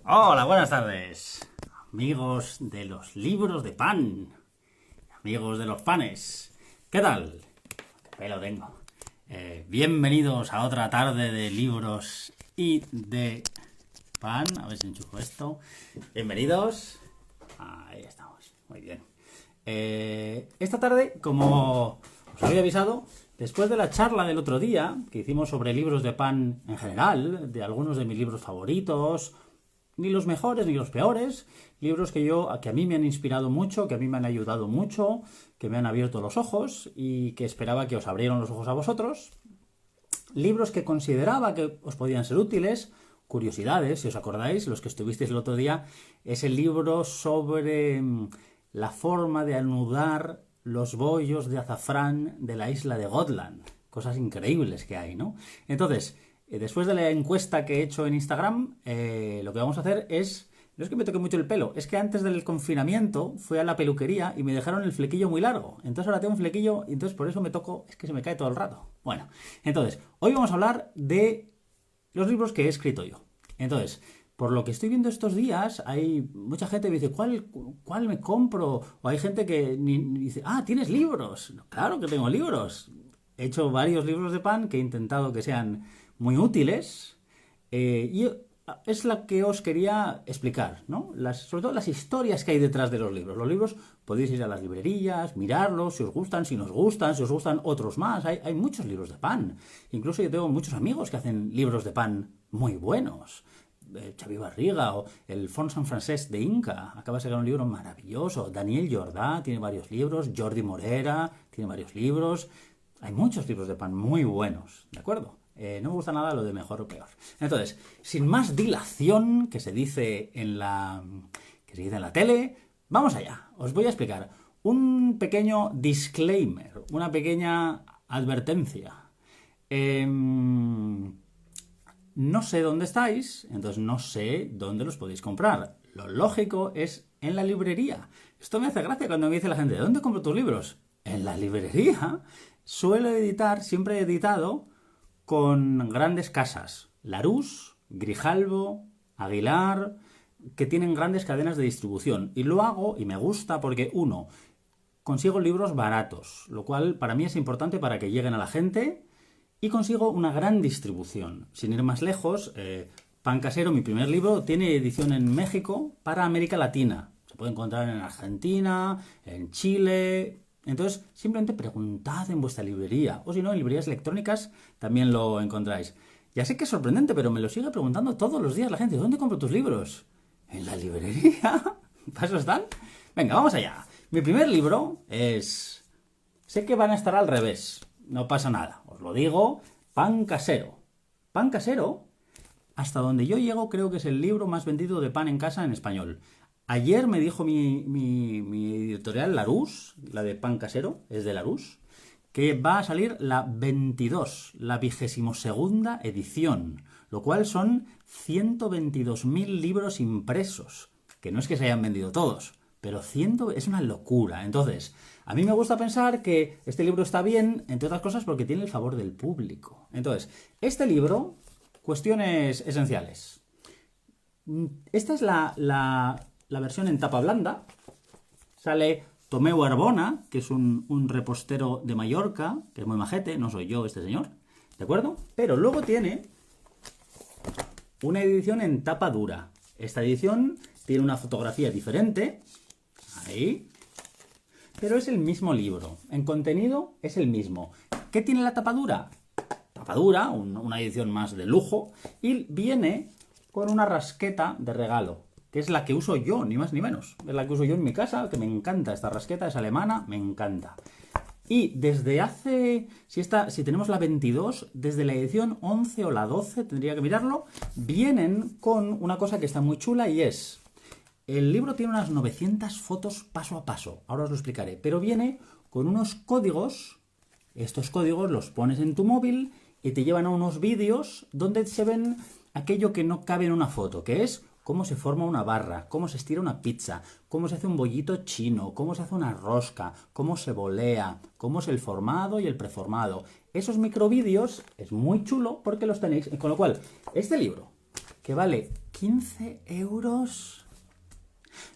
Hola, buenas tardes, amigos de los libros de pan, amigos de los panes. ¿Qué tal? ¿Qué pelo tengo? Bienvenidos a otra tarde de libros y de pan. A ver si enchufo esto. Bienvenidos. Ahí estamos, muy bien. Esta tarde, como os había avisado, después de la charla del otro día que hicimos sobre libros de pan en general, de algunos de mis libros favoritos, ni los mejores ni los peores, libros que a mí me han inspirado mucho, que a mí me han ayudado mucho, que me han abierto los ojos y que esperaba que os abrieran los ojos a vosotros. Libros que consideraba que os podían ser útiles, curiosidades, si os acordáis, los que estuvisteis el otro día, es el libro sobre la forma de anudar los bollos de azafrán de la isla de Gotland. Cosas increíbles que hay, ¿no? Entonces, después de la encuesta que he hecho en Instagram, lo que vamos a hacer es... No es que me toque mucho el pelo, es que antes del confinamiento fui a la peluquería y me dejaron el flequillo muy largo. Entonces ahora tengo un flequillo y entonces por eso me toco... Es que se me cae todo el rato. Bueno, entonces, hoy vamos a hablar de los libros que he escrito yo. Entonces, por lo que estoy viendo estos días, hay mucha gente que me dice, ¿cuál me compro? O hay gente que dice, ¿tienes libros? Claro que tengo libros. He hecho varios libros de pan que he intentado que sean muy útiles y es la que os quería explicar, ¿no? Sobre todo las historias que hay detrás de los libros. Los libros podéis ir a las librerías, mirarlos, si os gustan, si os gustan otros más. Hay muchos libros de pan. Incluso yo tengo muchos amigos que hacen libros de pan muy buenos. Xavi Barriga o el Font Sant Francesc de Inca acaba de sacar un libro maravilloso. Daniel Jordà tiene varios libros. Jordi Morera tiene varios libros. Hay muchos libros de pan muy buenos, ¿de acuerdo? No me gusta nada lo de mejor o peor. Entonces, sin más dilación, que se dice en la tele, vamos allá. Os voy a explicar un pequeño disclaimer, una pequeña advertencia. No sé dónde estáis, entonces no sé dónde los podéis comprar. Lo lógico es en la librería. Esto me hace gracia cuando me dice la gente, ¿dónde compro tus libros? En la librería. Siempre he editado con grandes casas, Larousse, Grijalbo, Aguilar, que tienen grandes cadenas de distribución. Y lo hago y me gusta porque, uno, consigo libros baratos, lo cual para mí es importante para que lleguen a la gente, y consigo una gran distribución. Sin ir más lejos, Pan Casero, mi primer libro, tiene edición en México para América Latina. Se puede encontrar en Argentina, en Chile... Entonces, simplemente preguntad en vuestra librería, o si no, en librerías electrónicas también lo encontráis. Ya sé que es sorprendente, pero me lo sigue preguntando todos los días la gente, ¿dónde compro tus libros? ¿En la librería? ¿Para eso están? Venga, vamos allá. Mi primer libro es Sé que van a estar al revés, no pasa nada, os lo digo, pan casero. Pan casero, hasta donde yo llego, creo que es el libro más vendido de pan en casa en español. Ayer me dijo mi editorial Larousse, la de pan casero, es de Larousse, que va a salir la 22, la 22ª edición, lo cual son 122.000 libros impresos, que no es que se hayan vendido todos, pero 100 es una locura. Entonces, a mí me gusta pensar que este libro está bien, entre otras cosas, porque tiene el favor del público. Entonces, este libro, cuestiones esenciales. Esta es la versión en tapa blanda. Sale Tomeu Arbona, que es un repostero de Mallorca, que es muy majete, no soy yo este señor, ¿de acuerdo? Pero luego tiene una edición en tapa dura. Esta edición tiene una fotografía diferente, ahí, pero es el mismo libro. En contenido es el mismo. ¿Qué tiene la tapa dura? Tapa dura, una edición más de lujo, y viene con una rasqueta de regalo, que es la que uso yo, ni más ni menos. Es la que uso yo en mi casa, que me encanta. Esta rasqueta es alemana, me encanta. Y desde hace, si tenemos la 22, desde la edición 11 o la 12, tendría que mirarlo, vienen con una cosa que está muy chula y es, el libro tiene unas 900 fotos paso a paso, ahora os lo explicaré, pero viene con unos códigos, estos códigos los pones en tu móvil y te llevan a unos vídeos donde se ven aquello que no cabe en una foto, que es cómo se forma una barra, cómo se estira una pizza, cómo se hace un bollito chino, cómo se hace una rosca, cómo se bolea, cómo es el formado y el preformado. Esos microvídeos es muy chulo porque los tenéis. Con lo cual, este libro, que vale 15 euros...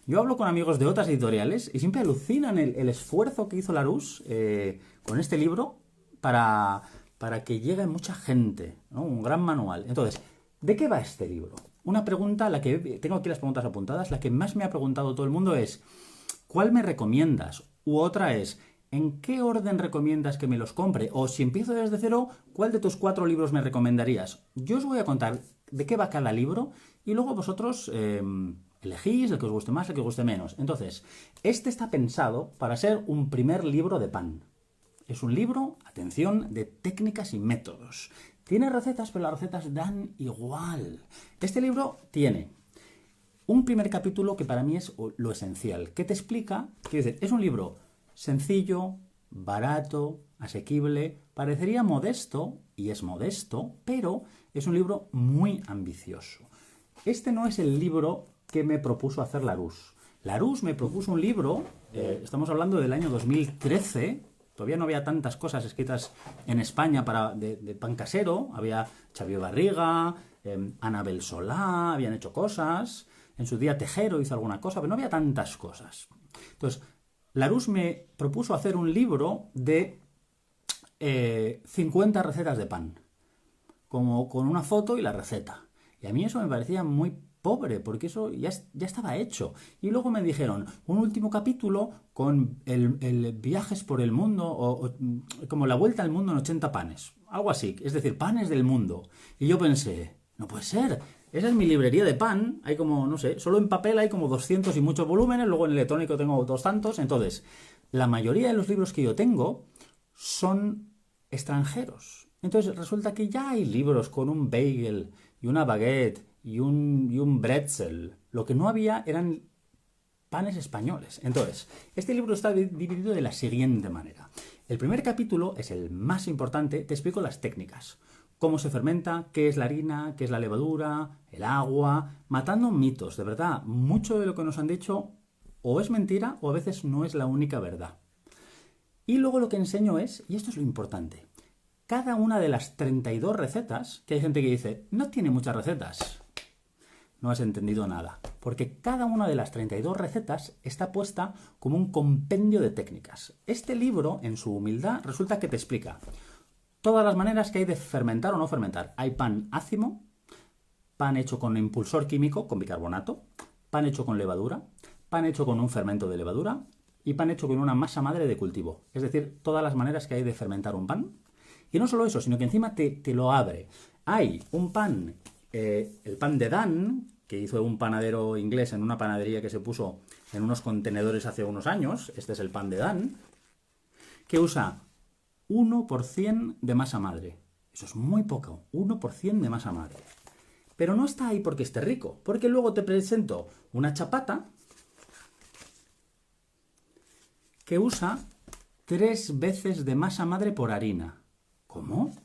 Yo hablo con amigos de otras editoriales y siempre alucinan el esfuerzo que hizo Larousse con este libro para que llegue mucha gente, ¿no? Un gran manual. Entonces, ¿de qué va este libro? Una pregunta, la que tengo aquí las preguntas apuntadas, la que más me ha preguntado todo el mundo es ¿cuál me recomiendas? U otra es ¿en qué orden recomiendas que me los compre? O si empiezo desde cero, ¿cuál de tus 4 libros me recomendarías? Yo os voy a contar de qué va cada libro y luego vosotros elegís el que os guste más, el que os guste menos. Entonces, este está pensado para ser un primer libro de pan. Es un libro, atención, de técnicas y métodos. Tiene recetas, pero las recetas dan igual. Este libro tiene un primer capítulo que para mí es lo esencial, que te explica, quiero decir, es un libro sencillo, barato, asequible, parecería modesto, y es modesto, pero es un libro muy ambicioso. Este no es el libro que me propuso hacer Larousse. Larousse me propuso un libro, estamos hablando del año 2013, todavía no había tantas cosas escritas en España de pan casero. Había Xavier Barriga, Anabel Solá, habían hecho cosas. En su día Tejero hizo alguna cosa, pero no había tantas cosas. Entonces, Larousse me propuso hacer un libro de 50 recetas de pan, como con una foto y la receta. Y a mí eso me parecía muy pobre, porque eso ya estaba hecho. Y luego me dijeron, un último capítulo con el viajes por el mundo, o como la vuelta al mundo en 80 panes. Algo así, es decir, panes del mundo. Y yo pensé, no puede ser, esa es mi librería de pan, hay como, no sé, solo en papel hay como 200 y muchos volúmenes, luego en electrónico tengo otros tantos. Entonces, la mayoría de los libros que yo tengo son extranjeros. Entonces resulta que ya hay libros con un bagel y una baguette y un bretzel. Lo que no había eran panes españoles. Entonces, este libro está dividido de la siguiente manera. El primer capítulo es el más importante, te explico las técnicas. Cómo se fermenta, qué es la harina, qué es la levadura, el agua, matando mitos. De verdad, mucho de lo que nos han dicho o es mentira o a veces no es la única verdad. Y luego lo que enseño es, y esto es lo importante, cada una de las 32 recetas, que hay gente que dice, no tiene muchas recetas. No has entendido nada, porque cada una de las 32 recetas está puesta como un compendio de técnicas. Este libro, en su humildad, resulta que te explica todas las maneras que hay de fermentar o no fermentar. Hay pan ácimo, pan hecho con impulsor químico, con bicarbonato, pan hecho con levadura, pan hecho con un fermento de levadura y pan hecho con una masa madre de cultivo. Es decir, todas las maneras que hay de fermentar un pan. Y no solo eso, sino que encima te lo abre. Hay un pan, el pan de Dan, que hizo un panadero inglés en una panadería que se puso en unos contenedores hace unos años. Este es el pan de Dan, que usa 1% de masa madre. Eso es muy poco, 1% de masa madre. Pero no está ahí porque esté rico, porque luego te presento una chapata que usa 3 veces de masa madre por harina. ¿Cómo?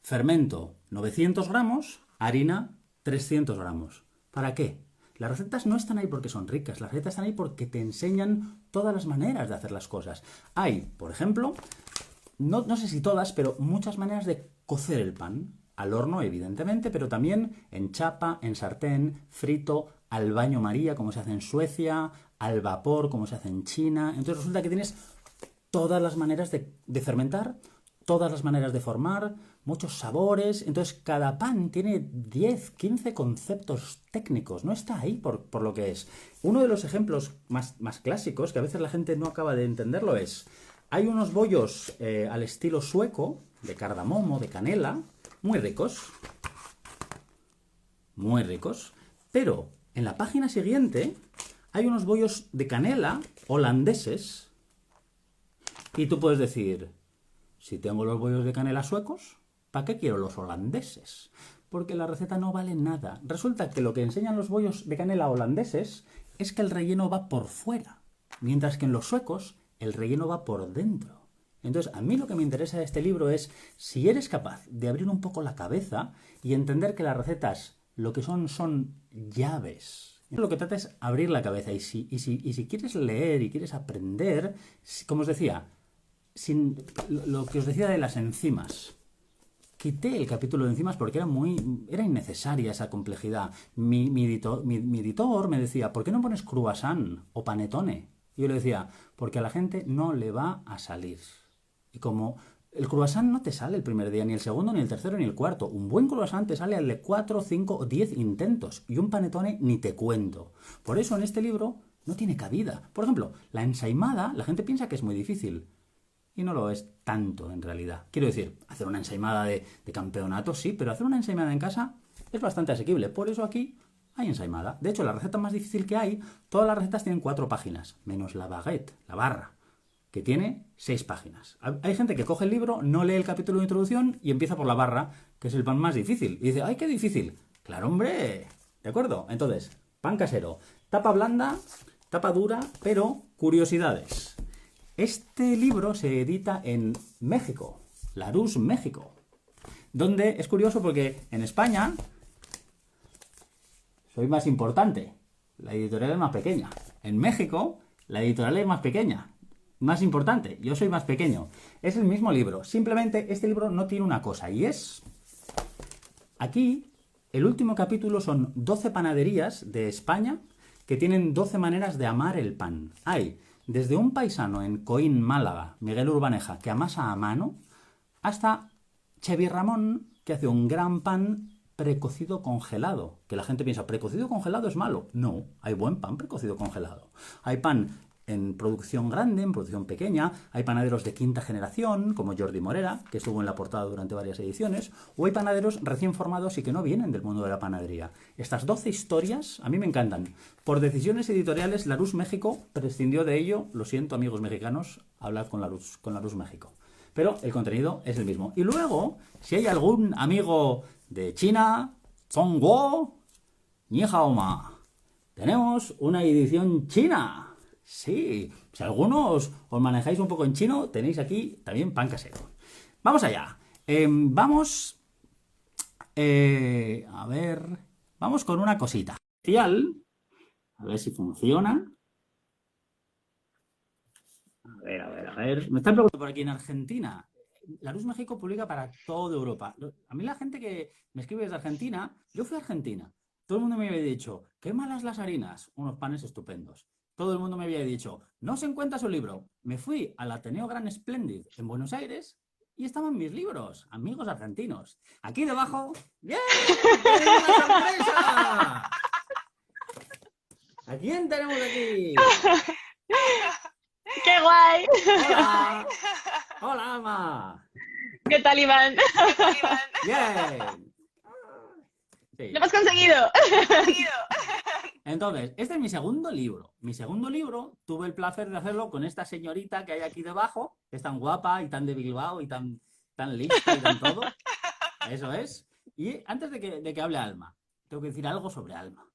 Fermento 900 gramos, harina 300 gramos. ¿Para qué? Las recetas no están ahí porque son ricas, las recetas están ahí porque te enseñan todas las maneras de hacer las cosas. Hay, por ejemplo, no sé si todas, pero muchas maneras de cocer el pan. Al horno, evidentemente, pero también en chapa, en sartén, frito, al baño María, como se hace en Suecia, al vapor, como se hace en China. Entonces resulta que tienes todas las maneras de fermentar, todas las maneras de formar, muchos sabores. Entonces cada pan tiene 10, 15 conceptos técnicos. No está ahí por lo que es. Uno de los ejemplos más clásicos, que a veces la gente no acaba de entenderlo, es... Hay unos bollos al estilo sueco, de cardamomo, de canela, muy ricos, pero en la página siguiente hay unos bollos de canela holandeses y tú puedes decir, si tengo los bollos de canela suecos, ¿para qué quiero los holandeses? Porque la receta no vale nada. Resulta que lo que enseñan los bollos de canela holandeses es que el relleno va por fuera, mientras que en los suecos el relleno va por dentro. Entonces, a mí lo que me interesa de este libro es si eres capaz de abrir un poco la cabeza y entender que las recetas lo que son llaves. Lo que trata es abrir la cabeza y si quieres leer y quieres aprender, como os decía, lo que os decía de las enzimas. Quité el capítulo de enzimas porque era innecesaria esa complejidad. Mi editor me decía, ¿por qué no pones croissant o panetone? Y yo le decía, porque a la gente no le va a salir. Y como el croissant no te sale el primer día, ni el segundo, ni el tercero, ni el cuarto. Un buen croissant te sale al de 4, 5 o 10 intentos. Y un panetone ni te cuento. Por eso en este libro no tiene cabida. Por ejemplo, la ensaimada, la gente piensa que es muy difícil. Y no lo es tanto en realidad. Quiero decir, hacer una ensaimada de campeonato sí, pero hacer una ensaimada en casa es bastante asequible. Por eso aquí hay ensaimada. De hecho, la receta más difícil que hay, todas las recetas tienen 4 páginas, menos la baguette, la barra, que tiene 6 páginas. Hay gente que coge el libro, no lee el capítulo de introducción y empieza por la barra, que es el pan más difícil. Y dice, ¡ay, qué difícil! ¡Claro, hombre! ¿De acuerdo? Entonces, pan casero. Tapa blanda, tapa dura, pero curiosidades. Este libro se edita en México, Larousse, México, donde es curioso porque en España soy más importante, la editorial es más pequeña. En México, la editorial es más pequeña, más importante, yo soy más pequeño. Es el mismo libro, simplemente este libro no tiene una cosa, y es... Aquí, el último capítulo son 12 panaderías de España que tienen 12 maneras de amar el pan. Hay desde un paisano en Coín, Málaga, Miguel Urbaneja, que amasa a mano, hasta Chevi Ramón, que hace un gran pan precocido congelado. Que la gente piensa, ¿precocido congelado es malo? No, hay buen pan precocido congelado. Hay pan en producción grande, en producción pequeña, hay panaderos de quinta generación, como Jordi Morera, que estuvo en la portada durante varias ediciones, o hay panaderos recién formados y que no vienen del mundo de la panadería. Estas 12 historias a mí me encantan. Por decisiones editoriales, Larousse México prescindió de ello. Lo siento, amigos mexicanos, hablad con Larousse México. Pero el contenido es el mismo. Y luego, si hay algún amigo de China, Zhongguo, Ni Hao Ma, tenemos una edición china. Sí, si algunos os manejáis un poco en chino, tenéis aquí también pan casero. Vamos allá. A ver, vamos con una cosita especial. A ver si funciona. A ver. Me están preguntando por aquí en Argentina. Larousse México publica para toda Europa. A mí la gente que me escribe desde Argentina, yo fui a Argentina. Todo el mundo me había dicho, qué malas las harinas, unos panes estupendos. Todo el mundo me había dicho, no se encuentra su libro. Me fui al Ateneo Gran Splendid en Buenos Aires y estaban mis libros, amigos argentinos. Aquí debajo, ¡bien! ¡Tenemos una sorpresa! ¿A quién tenemos aquí? ¡Qué guay! ¡Hola! ¡Hola, Ama! ¿Qué tal, Iván? ¡Bien! Sí. ¡Lo hemos conseguido! Entonces, este es mi segundo libro. Mi segundo libro tuve el placer de hacerlo con esta señorita que hay aquí debajo, que es tan guapa y tan de Bilbao y tan lista y tan todo. Eso es. Y antes de que hable Alma, tengo que decir algo sobre Alma.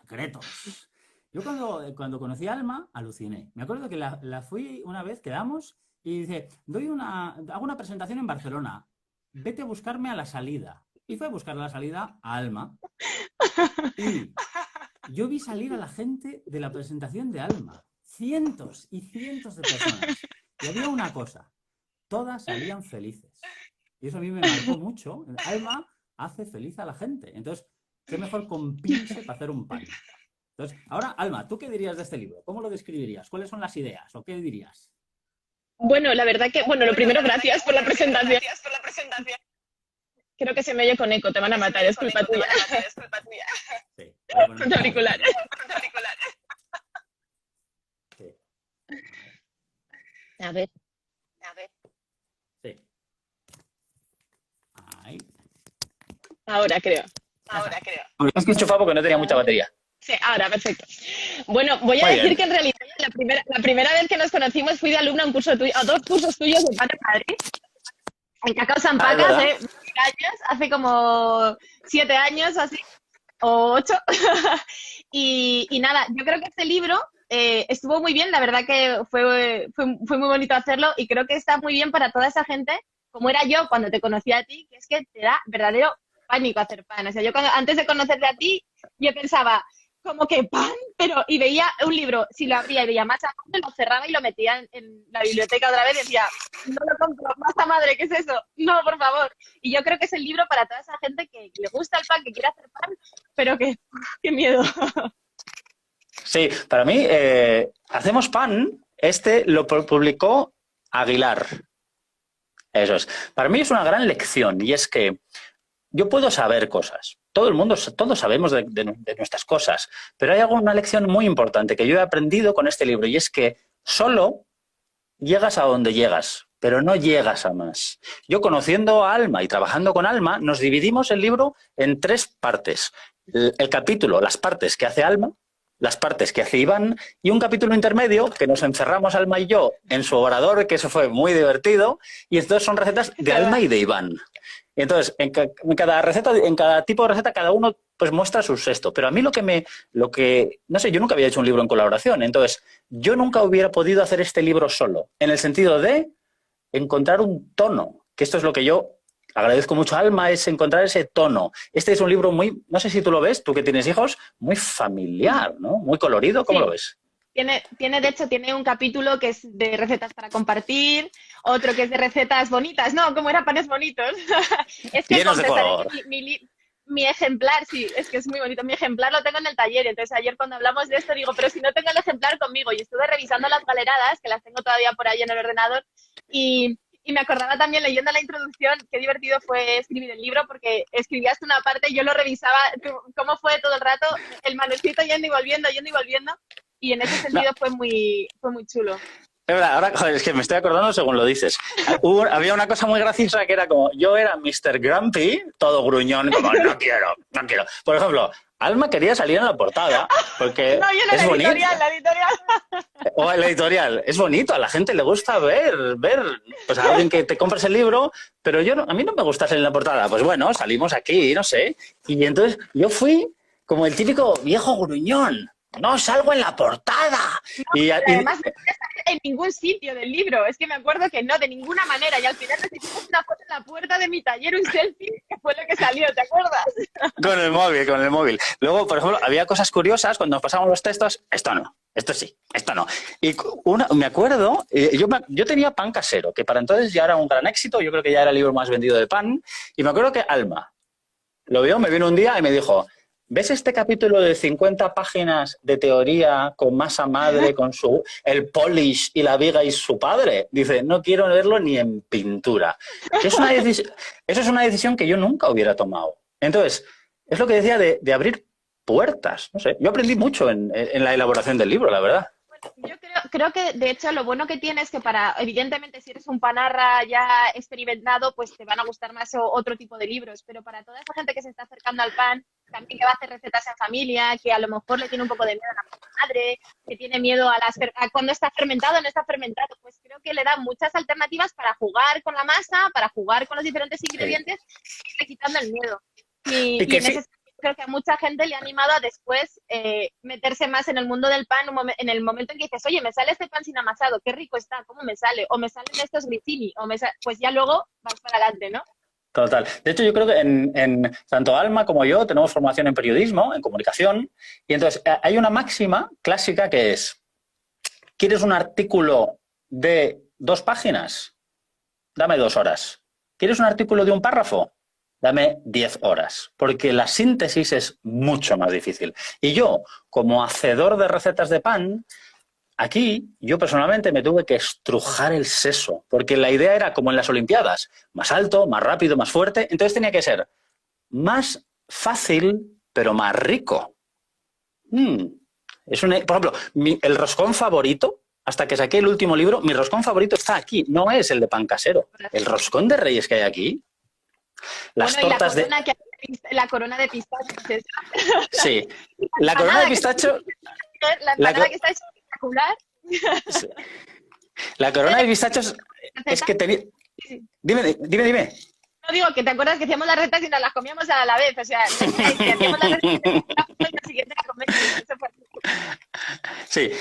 Secretos. Yo cuando conocí a Alma, aluciné. Me acuerdo que la fui una vez, quedamos, y dice, hago una presentación en Barcelona. Vete a buscarme a la salida. Y fue a buscar a la salida a Alma. Y yo vi salir a la gente de la presentación de Alma. Cientos y cientos de personas. Y había una cosa. Todas salían felices. Y eso a mí me marcó mucho. Alma hace feliz a la gente. Entonces, qué mejor compinche para hacer un pan. Entonces, ahora, Alma, ¿tú qué dirías de este libro? ¿Cómo lo describirías? ¿Cuáles son las ideas? ¿O qué dirías? Bueno, la verdad que, bueno, lo primero, gracias por la presentación. Creo que se me oye con eco, te van a matar, es culpa tuya. Sí, Con auriculares. Sí. A ver. Sí. Ahí. Ahora creo. Es que enchufado porque no tenía mucha batería. Sí, ahora, perfecto. Bueno, voy a Muy decir bien. que en realidad la primera vez que nos conocimos fui de alumna a un curso tuyo, a 2 cursos tuyos de Pan en Madrid, en Cacao San Ah, es Paca, verdad. hace 1000 años, hace como 7 años o así, o 8. Y nada, yo creo que este libro estuvo muy bien, la verdad que fue muy bonito hacerlo y creo que está muy bien para toda esa gente, como era yo cuando te conocí a ti, que es que te da verdadero pánico hacer pan. O sea, yo antes de conocerte a ti, yo pensaba, como que pan, y veía un libro, si lo abría y veía masa madre, lo cerraba y lo metía en la biblioteca otra vez y decía, no lo compro, masa madre, ¿qué es eso? No, por favor. Y yo creo que es el libro para toda esa gente que le gusta el pan, que quiere hacer pan, pero que, qué miedo. Sí, para mí, Hacemos Pan, este lo publicó Aguilar. Eso es. Para mí es una gran lección y es que yo puedo saber cosas. Todo el mundo, todos sabemos de nuestras cosas, pero hay una lección muy importante que yo he aprendido con este libro y es que solo llegas a donde llegas, pero no llegas a más. Yo, conociendo a Alma y trabajando con Alma, nos dividimos el libro en 3 partes. El capítulo, las partes que hace Alma, las partes que hace Iván y un capítulo intermedio que nos encerramos Alma y yo en su obrador, que eso fue muy divertido, y entonces son recetas de Alma y de Iván. Y entonces, en cada receta, en cada tipo de receta, cada uno pues muestra su esto. Pero a mí no sé, yo nunca había hecho un libro en colaboración, entonces yo nunca hubiera podido hacer este libro solo, en el sentido de encontrar un tono, que esto es lo que yo agradezco mucho a Alma, es encontrar ese tono. Este es un libro muy, no sé si tú lo ves, tú que tienes hijos, muy familiar, ¿no? Muy colorido, ¿cómo Sí. lo ves? De hecho, tiene un capítulo que es de recetas para compartir, otro que es de recetas bonitas, no, como era panes bonitos. Es que Llenos de confesaré color. que mi ejemplar, sí, es que es muy bonito, mi ejemplar lo tengo en el taller, entonces ayer cuando hablamos de esto digo, pero si no tengo el ejemplar conmigo, y estuve revisando las galeradas, que las tengo todavía por ahí en el ordenador, y me acordaba también leyendo la introducción, qué divertido fue escribir el libro, porque escribías una parte, yo lo revisaba, cómo fue todo el rato, el manuscrito yendo y volviendo, y en ese sentido fue muy chulo. Es verdad, ahora joder, es que me estoy acordando según lo dices. Había una cosa muy graciosa que era como, yo era Mr. Grumpy, todo gruñón, como, no quiero. Por ejemplo, Alma quería salir en la portada, porque No, yo no, es bonito. la editorial. O el editorial, es bonito, a la gente le gusta ver, pues a alguien que te compres el libro, pero a mí no me gusta salir en la portada. Pues bueno, salimos aquí, no sé. Y entonces yo fui como el típico viejo gruñón. No salgo en la portada. Y Además, no puedes salir en ningún sitio del libro. Es que me acuerdo que no, de ninguna manera. Y al final nos hicimos una foto en la puerta de mi taller, un selfie, que fue lo que salió, ¿te acuerdas? con el móvil. Luego, por ejemplo, había cosas curiosas cuando nos pasábamos los textos. Esto no, esto sí, esto no. Y me acuerdo, yo tenía Pan Casero, que para entonces ya era un gran éxito. Yo creo que ya era el libro más vendido de pan. Y me acuerdo que Alma lo vio, me vino un día y me dijo, ¿ves este capítulo de 50 páginas de teoría con masa madre, con el polish y la viga y su padre? Dice, no quiero verlo ni en pintura. Que eso es una decisión que yo nunca hubiera tomado. Entonces, es lo que decía de abrir puertas. No sé, yo aprendí mucho en la elaboración del libro, la verdad. Creo que, de hecho, lo bueno que tiene es que evidentemente, si eres un panarra ya experimentado, pues te van a gustar más otro tipo de libros, pero para toda esa gente que se está acercando al pan, también que va a hacer recetas en familia, que a lo mejor le tiene un poco de miedo a la madre, que tiene miedo a cuando está fermentado o no está fermentado, pues creo que le da muchas alternativas para jugar con la masa, para jugar con los diferentes ingredientes, y irle quitando el miedo. Y Y que en sí, ese creo que a mucha gente le ha animado a después meterse más en el mundo del pan, en el momento en que dices, oye, me sale este pan sin amasado, qué rico está, ¿cómo me sale? O me salen estos grissini, pues ya luego vas para adelante, ¿no? total. De hecho, yo creo que en tanto Alma como yo tenemos formación en periodismo, en comunicación, y entonces hay una máxima clásica que es, ¿quieres un artículo de 2 páginas? Dame 2 horas. ¿Quieres un artículo de un párrafo? Dame 10 horas, porque la síntesis es mucho más difícil. Y yo, como hacedor de recetas de pan, aquí yo personalmente me tuve que estrujar el seso, porque la idea era como en las Olimpiadas, más alto, más rápido, más fuerte, entonces tenía que ser más fácil, pero más rico. Por ejemplo, el roscón favorito, hasta que saqué el último libro, mi roscón favorito está aquí, no es el de pan casero. El roscón de Reyes que hay aquí, las bueno, tortas de... La corona de pistachos. Sí, la corona de pistacho... La empanada que está espectacular. Sí. La corona de pistachos es que tenía... Dime. No digo que te acuerdas que hacíamos las recetas y nos las comíamos a la vez. O sea, que hacíamos las recetas y la siguiente la comíamos. Eso fue... Sí,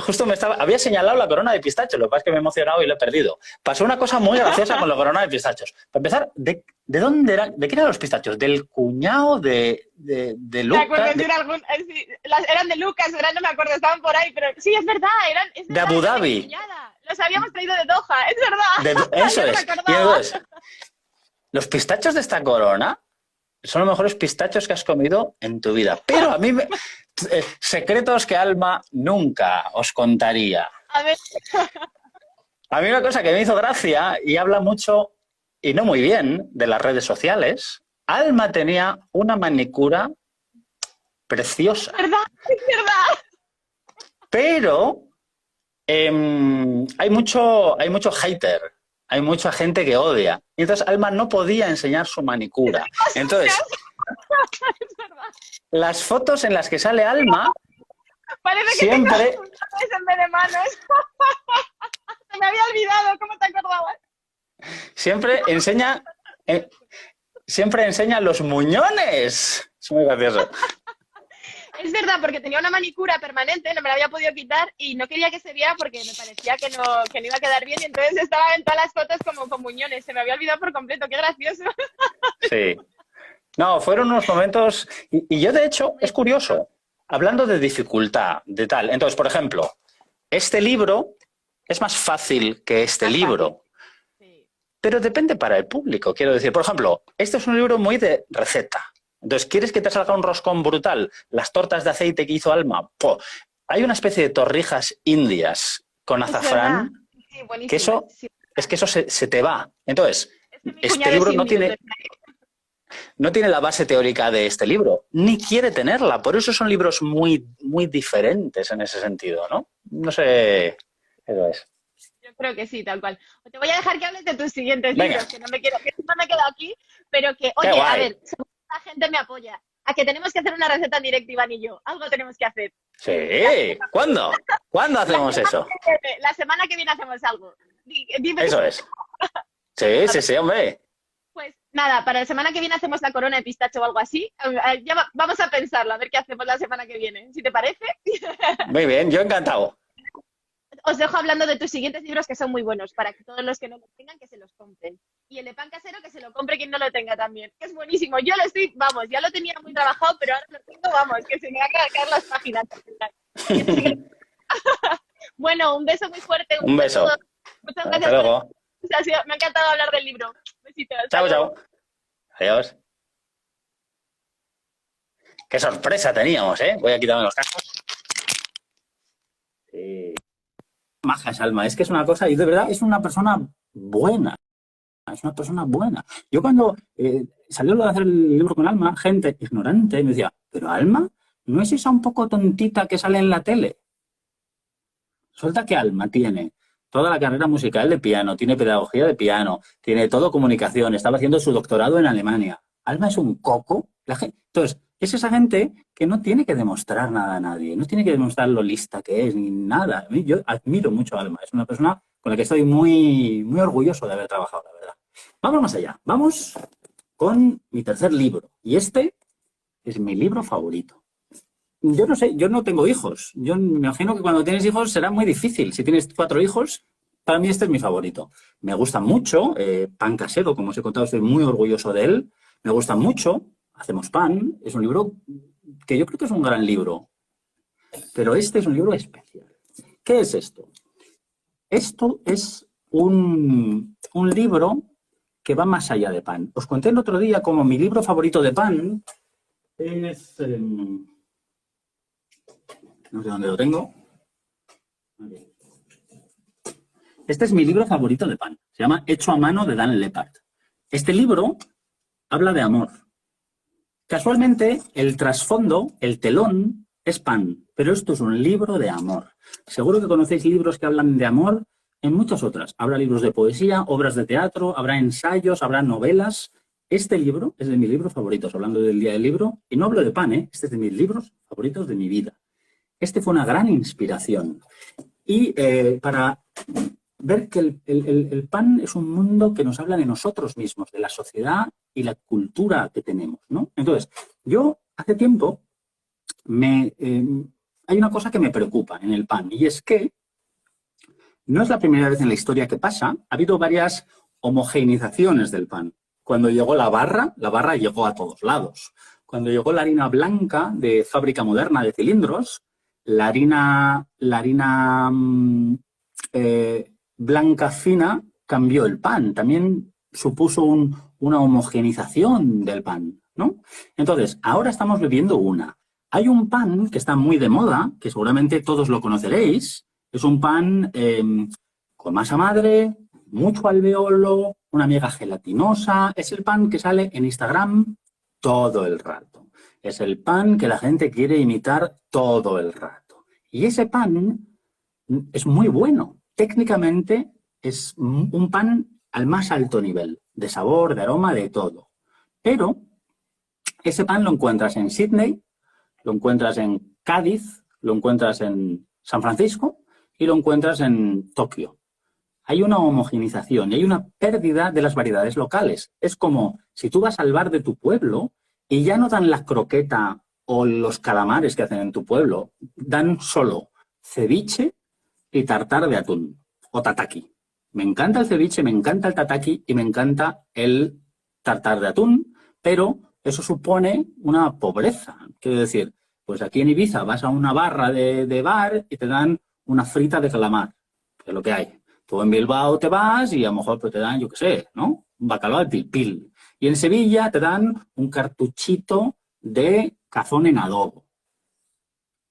justo había señalado la corona de pistachos, lo que pasa es que me he emocionado y lo he perdido. Pasó una cosa muy graciosa con la corona de pistachos. Para empezar, ¿de dónde eran? ¿De qué eran los pistachos? ¿Del cuñado de Lucas? Eran de Lucas, no me acuerdo, estaban por ahí, pero sí, es verdad, de Abu Dhabi. Los habíamos traído de Doha, es verdad. Eso es. Y entonces, los pistachos de esta corona son los mejores pistachos que has comido en tu vida. Pero a mí secretos que Alma nunca os contaría. A ver. A mí una cosa que me hizo gracia, y habla mucho, y no muy bien, de las redes sociales, Alma tenía una manicura preciosa. ¿Verdad? Es verdad. Pero hay mucho hater, hay mucha gente que odia. Y entonces Alma no podía enseñar su manicura. Entonces, las fotos en las que sale Alma, parece que siempre... tengo en vez de manos. Se me había olvidado, ¿cómo te acordabas? Siempre enseña los muñones. Es muy gracioso. Es verdad, porque tenía una manicura permanente, no me la había podido quitar y no quería que se viera porque me parecía que no iba a quedar bien y entonces estaba en todas las fotos como con muñones. Se me había olvidado por completo, qué gracioso. Sí. No, fueron unos momentos... Y yo, de hecho, es curioso, hablando de dificultad, de tal. Entonces, por ejemplo, este libro es más fácil que este libro. Sí. Pero depende para el público, quiero decir. Por ejemplo, este es un libro muy de receta. Entonces, ¿quieres que te salga un roscón brutal? Las tortas de aceite que hizo Alma. ¡Po! Hay una especie de torrijas indias con azafrán, sí, que eso, sí. es que eso se te va. Entonces, este libro no tiene la base teórica de este libro, ni quiere tenerla. Por eso son libros muy, muy diferentes en ese sentido, ¿no? No sé, eso es. Yo creo que sí, tal cual. Te voy a dejar que hables de tus siguientes libros, que no me quedo aquí, pero que, oye, a ver, la gente me apoya. A que tenemos que hacer una receta en directo, Iván y yo. Algo tenemos que hacer. Sí, ¿cuándo? ¿Cuándo hacemos eso? La semana que viene hacemos algo. Dime eso es. Sí, hombre. Pues nada, para la semana que viene hacemos la corona de pistacho o algo así. Ya vamos a pensarlo, a ver qué hacemos la semana que viene. Si te parece. Muy bien, yo encantado. Os dejo hablando de tus siguientes libros que son muy buenos, para que todos los que no lo tengan, que se los compren. Y el de pan casero, que se lo compre quien no lo tenga también, que es buenísimo. Yo lo estoy, vamos, ya lo tenía muy trabajado, pero ahora lo tengo, vamos, que se me van a caer las páginas. Bueno, un beso muy fuerte. Un beso. Muchas gracias. Hasta luego. Me ha encantado hablar del libro. Besitos. Chao. Adiós. Qué sorpresa teníamos, ¿eh? Voy a quitarme los cascos. Sí. Maja es Alma, es que es una cosa, y de verdad es una persona buena. Es una persona buena. Yo cuando salió lo de hacer el libro con Alma, gente ignorante me decía, ¿pero Alma no es esa un poco tontita que sale en la tele? Resulta que Alma tiene toda la carrera musical de piano, tiene pedagogía de piano, tiene todo comunicación, estaba haciendo su doctorado en Alemania. Alma es un coco. Entonces, es esa gente que no tiene que demostrar nada a nadie, no tiene que demostrar lo lista que es, ni nada. Yo admiro mucho a Alma, es una persona con la que estoy muy, muy orgulloso de haber trabajado, la verdad. Vamos más allá, vamos con mi tercer libro. Y este es mi libro favorito. Yo no sé, yo no tengo hijos. Yo me imagino que cuando tienes hijos será muy difícil. Si tienes 4 hijos, para mí este es mi favorito. Me gusta mucho, Pan Casero, como os he contado, estoy muy orgulloso de él. Me gusta mucho, Hacemos Pan. Es un libro que yo creo que es un gran libro. Pero este es un libro especial. ¿Qué es esto? Esto es un libro que va más allá de Pan. Os conté el otro día como mi libro favorito de Pan es... no sé dónde lo tengo. Este es mi libro favorito de Pan. Se llama Hecho a mano de Dan Lepard. Este libro habla de amor. Casualmente, el trasfondo, el telón, es Pan, pero esto es un libro de amor. Seguro que conocéis libros que hablan de amor en muchas otras. Habrá libros de poesía, obras de teatro, habrá ensayos, habrá novelas. Este libro es de mis libros favoritos, hablando del Día del Libro. Y no hablo de Pan, ¿eh? Este es de mis libros favoritos de mi vida. Este fue una gran inspiración. Y para ver que el Pan es un mundo que nos habla de nosotros mismos, de la sociedad y la cultura que tenemos, ¿no? Entonces, yo hace tiempo hay una cosa que me preocupa en el Pan, y es que no es la primera vez en la historia que pasa. Ha habido varias homogeneizaciones del Pan. Cuando llegó la barra llegó a todos lados. Cuando llegó la harina blanca de fábrica moderna de cilindros, la harina blanca fina cambió el pan. También supuso una homogeneización del pan, ¿no? Entonces, ahora estamos viviendo una. Hay un pan que está muy de moda, que seguramente todos lo conoceréis. Es un pan con masa madre, mucho alveolo, una miga gelatinosa. Es el pan que sale en Instagram todo el rato. Es el pan que la gente quiere imitar todo el rato. Y ese pan es muy bueno. Técnicamente es un pan al más alto nivel, de sabor, de aroma, de todo. Pero ese pan lo encuentras en Sydney, lo encuentras en Cádiz, lo encuentras en San Francisco y lo encuentras en Tokio. Hay una homogeneización y hay una pérdida de las variedades locales. Es como si tú vas al bar de tu pueblo y ya no dan la croqueta o los calamares que hacen en tu pueblo, dan solo ceviche y tartar de atún o tataki. Me encanta el ceviche, me encanta el tataki y me encanta el tartar de atún, pero eso supone una pobreza. Quiero decir, pues aquí en Ibiza vas a una barra de bar y te dan una frita de calamar, que es lo que hay. Tú en Bilbao te vas y a lo mejor pues, te dan, yo qué sé, ¿no? Un bacalao al pil-pil. Y en Sevilla te dan un cartuchito de cazón en adobo.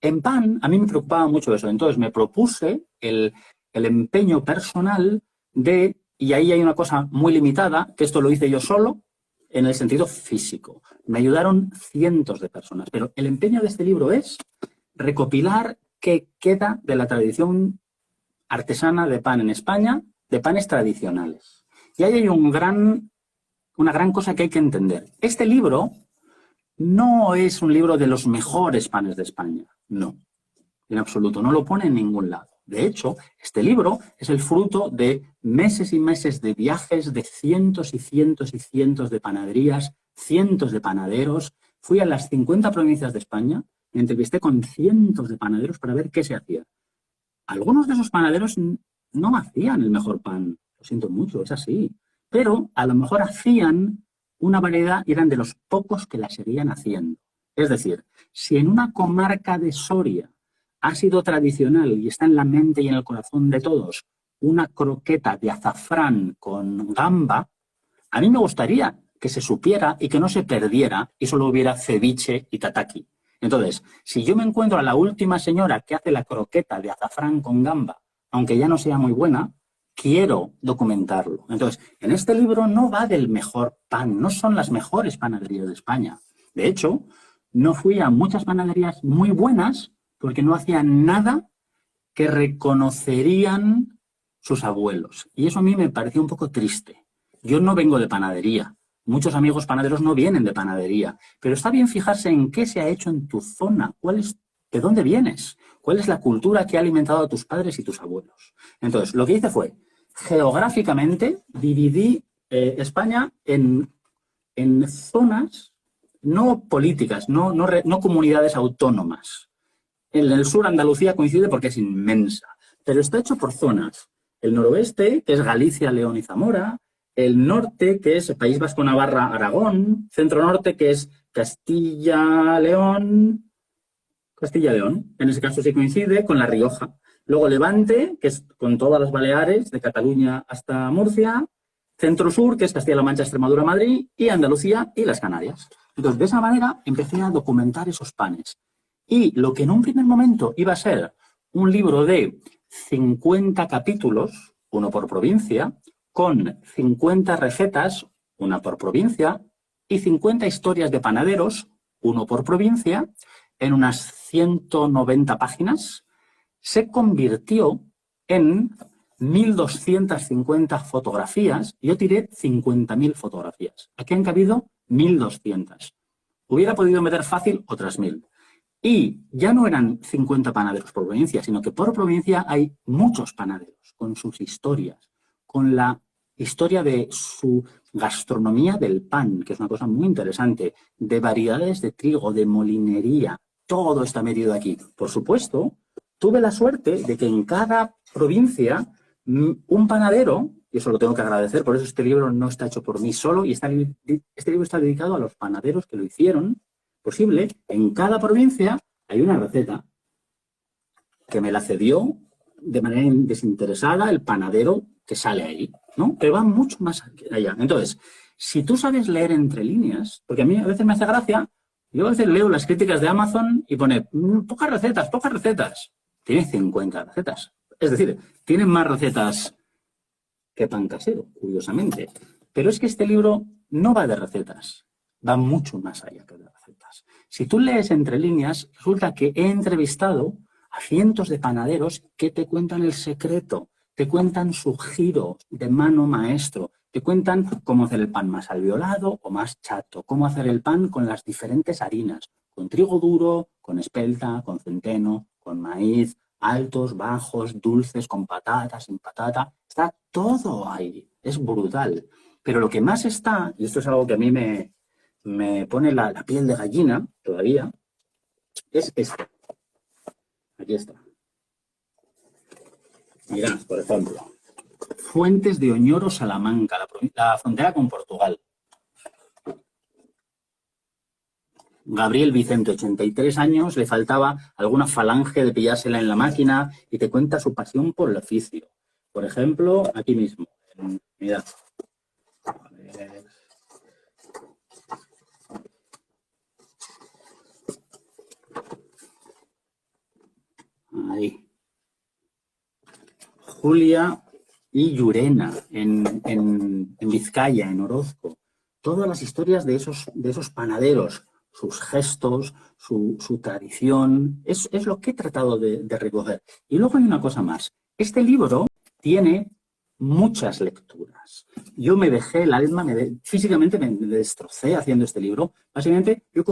En Pan, a mí me preocupaba mucho eso. Entonces me propuse el empeño personal y ahí hay una cosa muy limitada, que esto lo hice yo solo, en el sentido físico. Me ayudaron cientos de personas, pero el empeño de este libro es recopilar qué queda de la tradición artesana de pan en España, de panes tradicionales. Y ahí hay una gran cosa que hay que entender. Este libro no es un libro de los mejores panes de España, no, en absoluto, no lo pone en ningún lado. De hecho, este libro es el fruto de meses y meses de viajes, de cientos y cientos y cientos de panaderías, cientos de panaderos. Fui a las 50 provincias de España, me entrevisté con cientos de panaderos para ver qué se hacía. Algunos de esos panaderos no hacían el mejor pan, lo siento mucho, es así, pero a lo mejor hacían una variedad y eran de los pocos que la seguían haciendo. Es decir, si en una comarca de Soria ha sido tradicional y está en la mente y en el corazón de todos una croqueta de azafrán con gamba, a mí me gustaría que se supiera y que no se perdiera y solo hubiera ceviche y tataki. Entonces, si yo me encuentro a la última señora que hace la croqueta de azafrán con gamba, aunque ya no sea muy buena, quiero documentarlo. Entonces, en este libro no va del mejor pan, no son las mejores panaderías de España. De hecho, no fui a muchas panaderías muy buenas porque no hacían nada que reconocerían sus abuelos. Y eso a mí me pareció un poco triste. Yo no vengo de panadería. Muchos amigos panaderos no vienen de panadería. Pero está bien fijarse en qué se ha hecho en tu zona. ¿De dónde vienes? ¿Cuál es la cultura que ha alimentado a tus padres y tus abuelos? Entonces, lo que hice fue, geográficamente, dividí España en zonas no políticas, no comunidades autónomas. En el sur Andalucía coincide porque es inmensa, pero está hecho por zonas. El noroeste, que es Galicia, León y Zamora, el norte, que es País Vasco, Navarra, Aragón, centro norte, que es Castilla, León, en ese caso sí coincide con La Rioja. Luego Levante, que es con todas las Baleares, de Cataluña hasta Murcia, centro sur, que es Castilla-La Mancha, Extremadura, Madrid, y Andalucía y las Canarias. Entonces, de esa manera empecé a documentar esos panes. Y lo que en un primer momento iba a ser un libro de 50 capítulos, uno por provincia, con 50 recetas, una por provincia, y 50 historias de panaderos, uno por provincia, en unas 190 páginas, se convirtió en 1.250 fotografías. Yo tiré 50.000 fotografías. Aquí han cabido 1.200. Hubiera podido meter fácil otras 1.000. Y ya no eran 50 panaderos por provincia, sino que por provincia hay muchos panaderos con sus historias, con la historia de su gastronomía del pan, que es una cosa muy interesante, de variedades de trigo, de molinería. Todo está metido aquí. Por supuesto, tuve la suerte de que en cada provincia un panadero, y eso lo tengo que agradecer, por eso este libro no está hecho por mí solo, y este libro está dedicado a los panaderos que lo hicieron posible. En cada provincia hay una receta que me la cedió de manera desinteresada el panadero que sale ahí, ¿no? Pero va mucho más allá. Entonces, si tú sabes leer entre líneas, porque a mí a veces me hace gracia, yo a veces leo las críticas de Amazon y pone pocas recetas. Tiene 50 recetas. Es decir, tienen más recetas que pan casero, curiosamente. Pero es que este libro no va de recetas, va mucho más allá que de recetas. Si tú lees entre líneas, resulta que he entrevistado a cientos de panaderos que te cuentan el secreto, te cuentan su giro de mano maestro, te cuentan cómo hacer el pan más alveolado o más chato, cómo hacer el pan con las diferentes harinas, con trigo duro, con espelta, con centeno, con maíz, altos, bajos, dulces, con patata, sin patata. Está todo ahí. Es brutal. Pero lo que más está, y esto es algo que a mí me pone la piel de gallina todavía, es esto. Aquí está. Mirad, por ejemplo, Fuentes de Oñoro, Salamanca, la frontera con Portugal. Gabriel Vicente, 83 años, le faltaba alguna falange de pillársela en la máquina y te cuenta su pasión por el oficio. Por ejemplo, aquí mismo. Mirad. Ahí. Julia y Llurena, en Vizcaya, en Orozco. Todas las historias de esos panaderos, sus gestos, su tradición, es lo que he tratado de recoger. Y luego hay una cosa más. Este libro tiene muchas lecturas. Yo me dejé el alma, físicamente me destrocé haciendo este libro. Básicamente, yo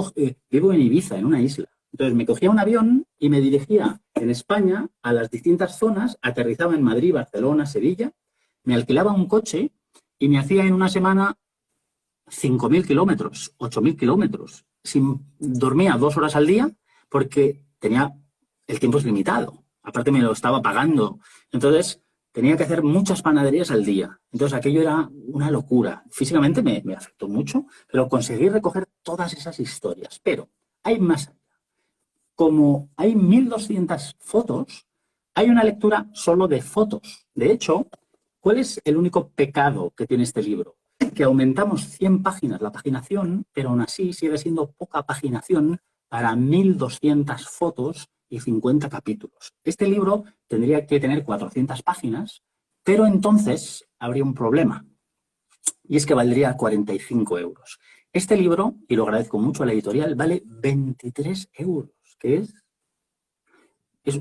vivo en Ibiza, en una isla. Entonces me cogía un avión y me dirigía en España a las distintas zonas, aterrizaba en Madrid, Barcelona, Sevilla, me alquilaba un coche y me hacía en una semana 5.000 kilómetros, 8.000 kilómetros. Dormía 2 horas al día porque el tiempo es limitado. Aparte me lo estaba pagando. Entonces tenía que hacer muchas panaderías al día. Entonces aquello era una locura. Físicamente me afectó mucho, pero conseguí recoger todas esas historias. Pero hay más allá. Como hay 1.200 fotos, hay una lectura solo de fotos. De hecho, ¿cuál es el único pecado que tiene este libro? Que aumentamos 100 páginas la paginación, pero aún así sigue siendo poca paginación para 1.200 fotos y 50 capítulos. Este libro tendría que tener 400 páginas, pero entonces habría un problema, y es que valdría 45 euros. Este libro, y lo agradezco mucho a la editorial, vale 23 euros, que es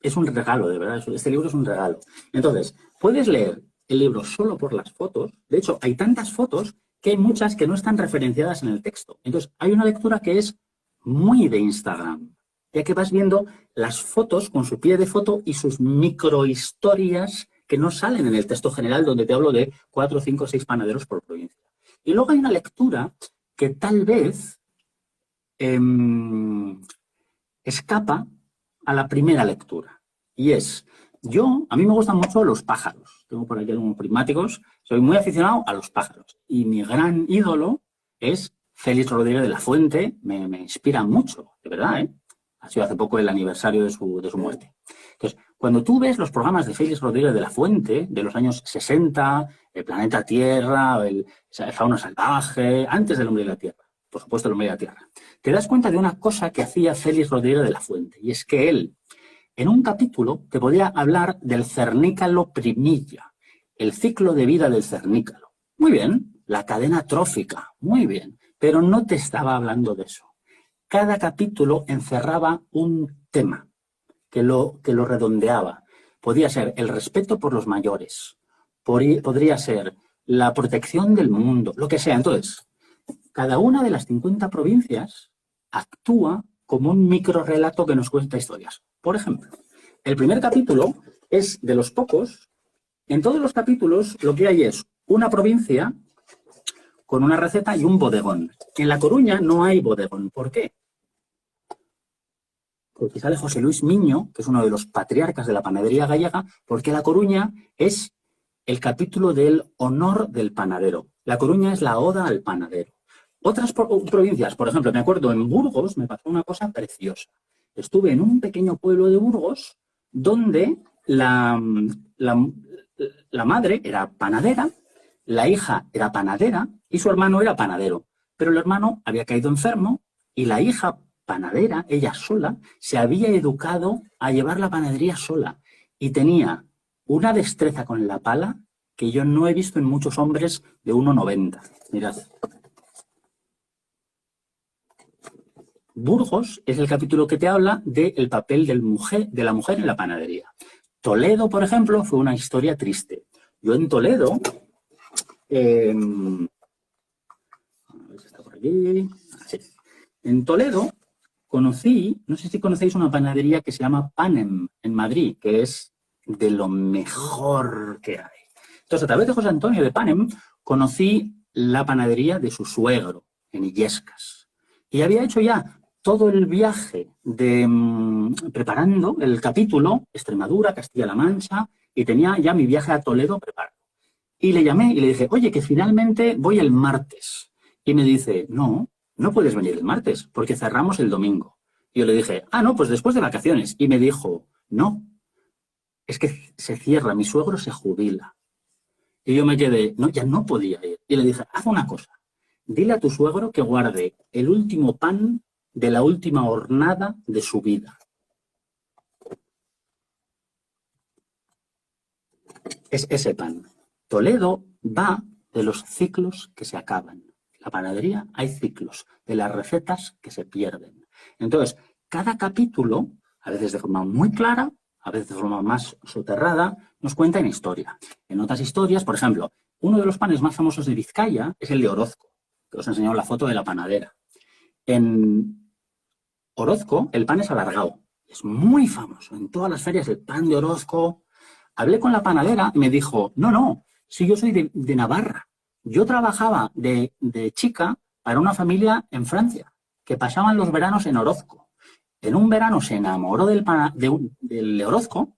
es un regalo, de verdad. Este libro es un regalo. Entonces, puedes leer el libro solo por las fotos. De hecho, hay tantas fotos que hay muchas que no están referenciadas en el texto. Entonces, hay una lectura que es muy de Instagram, ya que vas viendo las fotos con su pie de foto y sus microhistorias que no salen en el texto general, donde te hablo de 4, 5, 6 panaderos por provincia. Y luego hay una lectura que tal vez escapa a la primera lectura. Y es, a mí me gustan mucho los pájaros. Tengo por aquí algunos prismáticos. Soy muy aficionado a los pájaros. Y mi gran ídolo es Félix Rodríguez de la Fuente. Me inspira mucho, de verdad, ¿eh? Ha sido hace poco el aniversario de su muerte. Entonces, cuando tú ves los programas de Félix Rodríguez de la Fuente, de los años 60, el planeta Tierra, el fauna salvaje, antes del hombre y la Tierra, por supuesto el hombre y la Tierra, te das cuenta de una cosa que hacía Félix Rodríguez de la Fuente, y es que él, en un capítulo, te podía hablar del cernícalo primilla, el ciclo de vida del cernícalo. Muy bien, la cadena trófica, muy bien, pero no te estaba hablando de eso. Cada capítulo encerraba un tema que lo redondeaba. Podía ser el respeto por los mayores, podría ser la protección del mundo, lo que sea. Entonces, cada una de las 50 provincias actúa como un microrrelato que nos cuenta historias. Por ejemplo, el primer capítulo es de los pocos. En todos los capítulos lo que hay es una provincia con una receta y un bodegón. En La Coruña no hay bodegón. ¿Por qué? Porque sale José Luis Miño, que es uno de los patriarcas de la panadería gallega, porque La Coruña es el capítulo del honor del panadero. La Coruña es la oda al panadero. Otras provincias, por ejemplo, me acuerdo en Burgos, me pasó una cosa preciosa. Estuve en un pequeño pueblo de Burgos donde la madre era panadera, la hija era panadera y su hermano era panadero. Pero el hermano había caído enfermo y la hija panadera, ella sola, se había educado a llevar la panadería sola y tenía una destreza con la pala que yo no he visto en muchos hombres de 1,90. Mirad. Burgos es el capítulo que te habla del papel de la mujer en la panadería. Toledo, por ejemplo, fue una historia triste. Yo en Toledo, a ver si está por aquí. Sí. En Toledo conocí, no sé si conocéis una panadería que se llama Panem en Madrid, que es de lo mejor que hay. Entonces, a través de José Antonio de Panem, conocí la panadería de su suegro, en Illescas. Y había hecho ya todo el viaje preparando el capítulo, Extremadura, Castilla-La Mancha, y tenía ya mi viaje a Toledo preparado. Y le llamé y le dije, oye, que finalmente voy el martes. Y me dice, no puedes venir el martes, porque cerramos el domingo. Y yo le dije, no, pues después de vacaciones. Y me dijo, no, es que se cierra, mi suegro se jubila. Y yo me quedé, no, ya no podía ir. Y le dije, haz una cosa, dile a tu suegro que guarde el último pan de la última hornada de su vida. Es ese pan. Toledo va de los ciclos que se acaban. En la panadería hay ciclos, de las recetas que se pierden. Entonces, cada capítulo, a veces de forma muy clara, a veces de forma más soterrada, nos cuenta en historia. En otras historias, por ejemplo, uno de los panes más famosos de Vizcaya es el de Orozco, que os he enseñado la foto de la panadera. En Orozco, el pan es alargado. Es muy famoso. En todas las ferias, el pan de Orozco. Hablé con la panadera y me dijo, no, si yo soy de Navarra. Yo trabajaba de chica para una familia en Francia, que pasaban los veranos en Orozco. En un verano se enamoró del Orozco.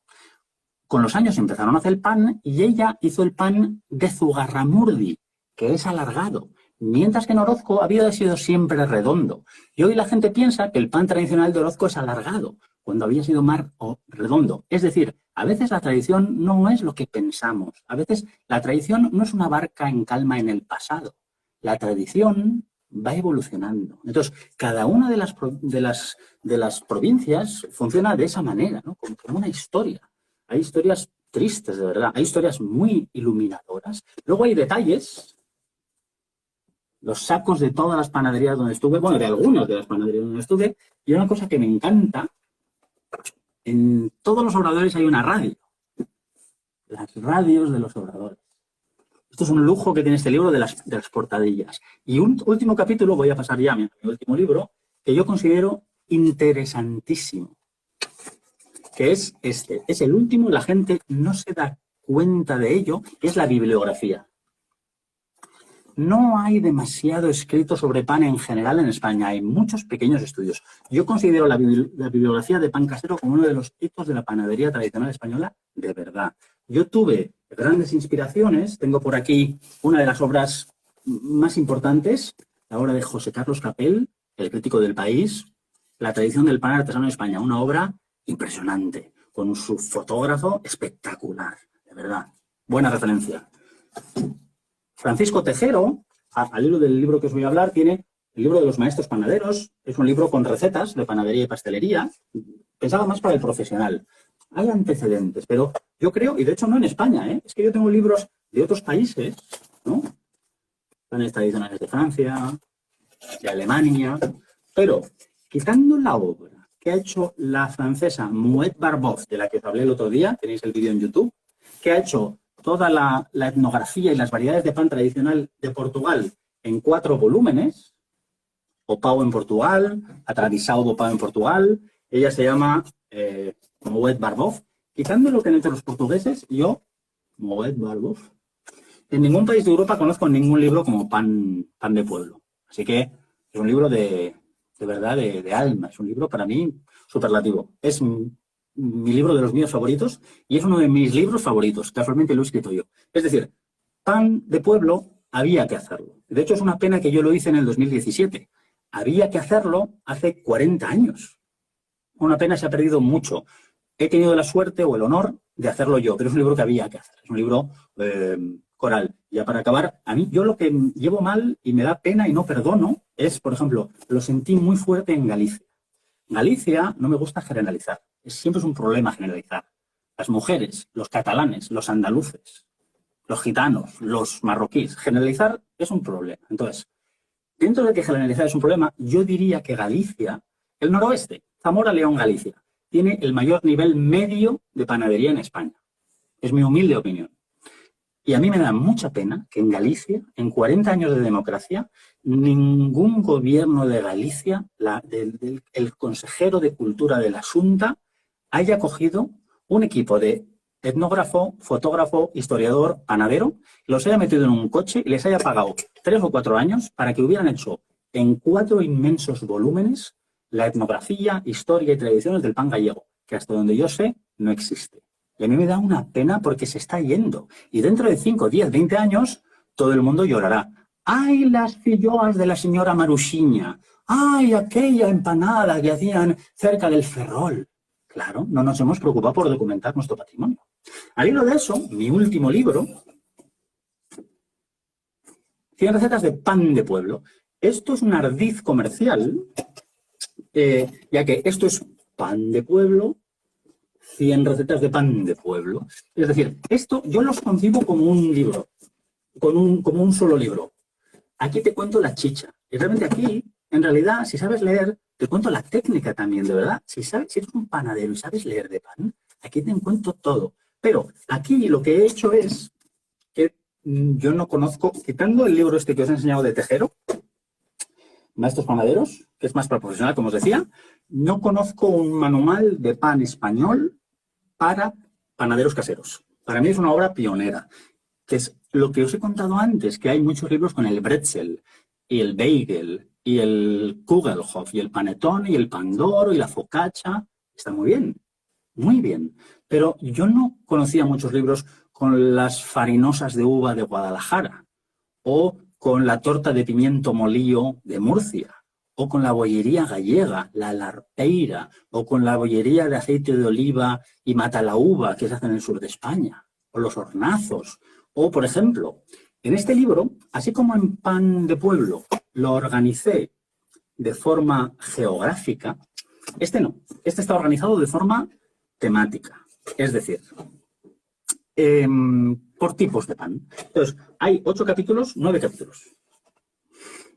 Con los años empezaron a hacer el pan y ella hizo el pan de Zugarramurdi, que es alargado. Mientras que en Orozco había sido siempre redondo. Y hoy la gente piensa que el pan tradicional de Orozco es alargado, cuando había sido más redondo. Es decir, a veces la tradición no es lo que pensamos. A veces la tradición no es una barca en calma en el pasado. La tradición va evolucionando. Entonces, cada una de las provincias funciona de esa manera, ¿no? Como una historia. Hay historias tristes, de verdad. Hay historias muy iluminadoras. Luego hay detalles. Los sacos de todas las panaderías donde estuve, bueno, de algunas de las panaderías donde estuve, y una cosa que me encanta En todos los obradores hay una radio. Las radios de los obradores. Esto es un lujo que tiene este libro de las portadillas. Y un último capítulo, voy a pasar ya a mi último libro, que yo considero interesantísimo, que es este. Es el último, la gente no se da cuenta de ello, que es la bibliografía. No hay demasiado escrito sobre pan en general en España, hay muchos pequeños estudios. Yo considero la bibliografía de pan casero como uno de los hitos de la panadería tradicional española de verdad. Yo tuve grandes inspiraciones, tengo por aquí una de las obras más importantes, la obra de José Carlos Capel, el crítico del País, La tradición del pan artesano en España, una obra impresionante, con su fotógrafo espectacular, de verdad. Buena referencia. Francisco Tejero, al hilo del libro que os voy a hablar, tiene el libro de los maestros panaderos. Es un libro con recetas de panadería y pastelería. Pensaba más para el profesional. Hay antecedentes, pero yo creo, y de hecho no en España, es que yo tengo libros de otros países, ¿no? Panes tradicionales de Francia, de Alemania, pero quitando la obra que ha hecho la francesa Mouette Barbeuf, de la que os hablé el otro día, tenéis el vídeo en YouTube, que ha hecho toda la etnografía y las variedades de pan tradicional de Portugal en 4 volúmenes, O Pau en Portugal, Atravesado do Pau en Portugal, ella se llama Mouette Barbeuf. Quitando lo que han hecho los portugueses, yo, Mouette Barbeuf, en ningún país de Europa conozco ningún libro como pan de pueblo. Así que es un libro de verdad, de alma. Es un libro para mí superlativo. Es mi libro de los míos favoritos y es uno de mis libros favoritos. Casualmente lo he escrito yo. Es decir, pan de pueblo había que hacerlo. De hecho, es una pena que yo lo hice en el 2017. Había que hacerlo hace 40 años. Una pena, se ha perdido mucho. He tenido la suerte o el honor de hacerlo yo, pero es un libro que había que hacer. Es un libro coral. Ya para acabar, a mí, yo lo que llevo mal y me da pena y no perdono es, por ejemplo, lo sentí muy fuerte en Galicia. Galicia no me gusta generalizar. Siempre es un problema generalizar. Las mujeres, los catalanes, los andaluces, los gitanos, los marroquíes. Generalizar es un problema. Entonces, dentro de que generalizar es un problema, yo diría que Galicia, el noroeste, Zamora, León, Galicia, tiene el mayor nivel medio de panadería en España. Es mi humilde opinión. Y a mí me da mucha pena que en Galicia, en 40 años de democracia, ningún gobierno de Galicia, el consejero de Cultura de la Xunta, haya cogido un equipo de etnógrafo, fotógrafo, historiador, panadero, los haya metido en un coche y les haya pagado 3 o 4 años para que hubieran hecho en 4 inmensos volúmenes la etnografía, historia y tradiciones del pan gallego, que hasta donde yo sé no existe. Y a mí me da una pena porque se está yendo. Y dentro de 5, 10, 20 años, todo el mundo llorará. ¡Ay, las filloas de la señora Maruxiña! ¡Ay, aquella empanada que hacían cerca del Ferrol! Claro, no nos hemos preocupado por documentar nuestro patrimonio. Al hilo de eso, mi último libro, 100 recetas de pan de pueblo. Esto es un ardiz comercial, ya que esto es pan de pueblo, 100 recetas de pan de pueblo. Es decir, esto yo los concibo como un libro, como un solo libro. Aquí te cuento la chicha. Y realmente aquí, en realidad, si sabes leer, te cuento la técnica también, de verdad. Si eres un panadero y sabes leer de pan, aquí te cuento todo. Pero aquí lo que he hecho es que yo no conozco, quitando el libro este que os he enseñado de Tejero, Maestros Panaderos, que es más para profesional, como os decía, no conozco un manual de pan español para panaderos caseros. Para mí es una obra pionera, que es lo que os he contado antes, que hay muchos libros con el bretzel y el bagel y el kugelhof y el panetone y el pandoro y la focaccia. Está muy bien. Pero yo no conocía muchos libros con las farinosas de uva de Guadalajara o con la torta de pimiento molío de Murcia, o con la bollería gallega, la larpeira, o con la bollería de aceite de oliva y matalaúva que se hace en el sur de España, o los hornazos, o, por ejemplo, en este libro, así como en Pan de Pueblo lo organicé de forma geográfica, este no, este está organizado de forma temática, es decir, por tipos de pan. Entonces, hay 8 capítulos, 9 capítulos.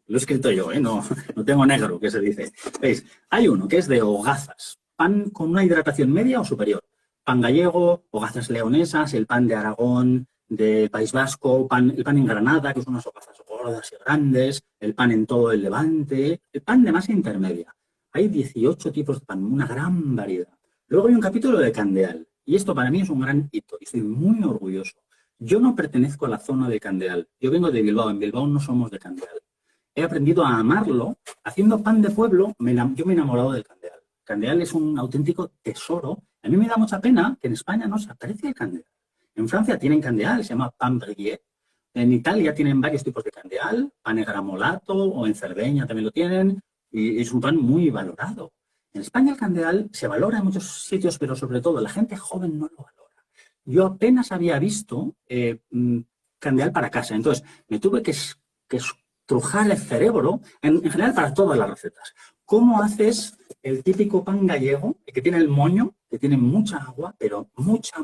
Lo he escrito yo, no tengo negro, que se dice. ¿Veis? Hay uno que es de hogazas. pan con una hidratación media o superior. Pan gallego, hogazas leonesas, el pan de Aragón, del País Vasco, el pan en Granada, que son unas hogazas gordas y grandes, el pan en todo el Levante, el pan de masa intermedia. Hay 18 tipos de pan, una gran variedad. Luego hay un capítulo de Candeal, y esto para mí es un gran hito, y estoy muy orgulloso. Yo no pertenezco a la zona de Candeal, yo vengo de Bilbao, en Bilbao no somos de Candeal. He aprendido a amarlo, haciendo pan de pueblo, yo me he enamorado del Candeal. Candeal es un auténtico tesoro. A mí me da mucha pena que en España no se aprecie el Candeal. En Francia tienen Candeal, se llama pan brillet. En Italia tienen varios tipos de Candeal, pan gramolato, o en Cerdeña también lo tienen, y es un pan muy valorado. En España el Candeal se valora en muchos sitios, pero sobre todo la gente joven no lo valora. Yo apenas había visto Candeal para casa, entonces me tuve que estrujar el cerebro, en general para todas las recetas. ¿Cómo haces el típico pan gallego, que tiene el moño, que tiene mucha agua, pero mucha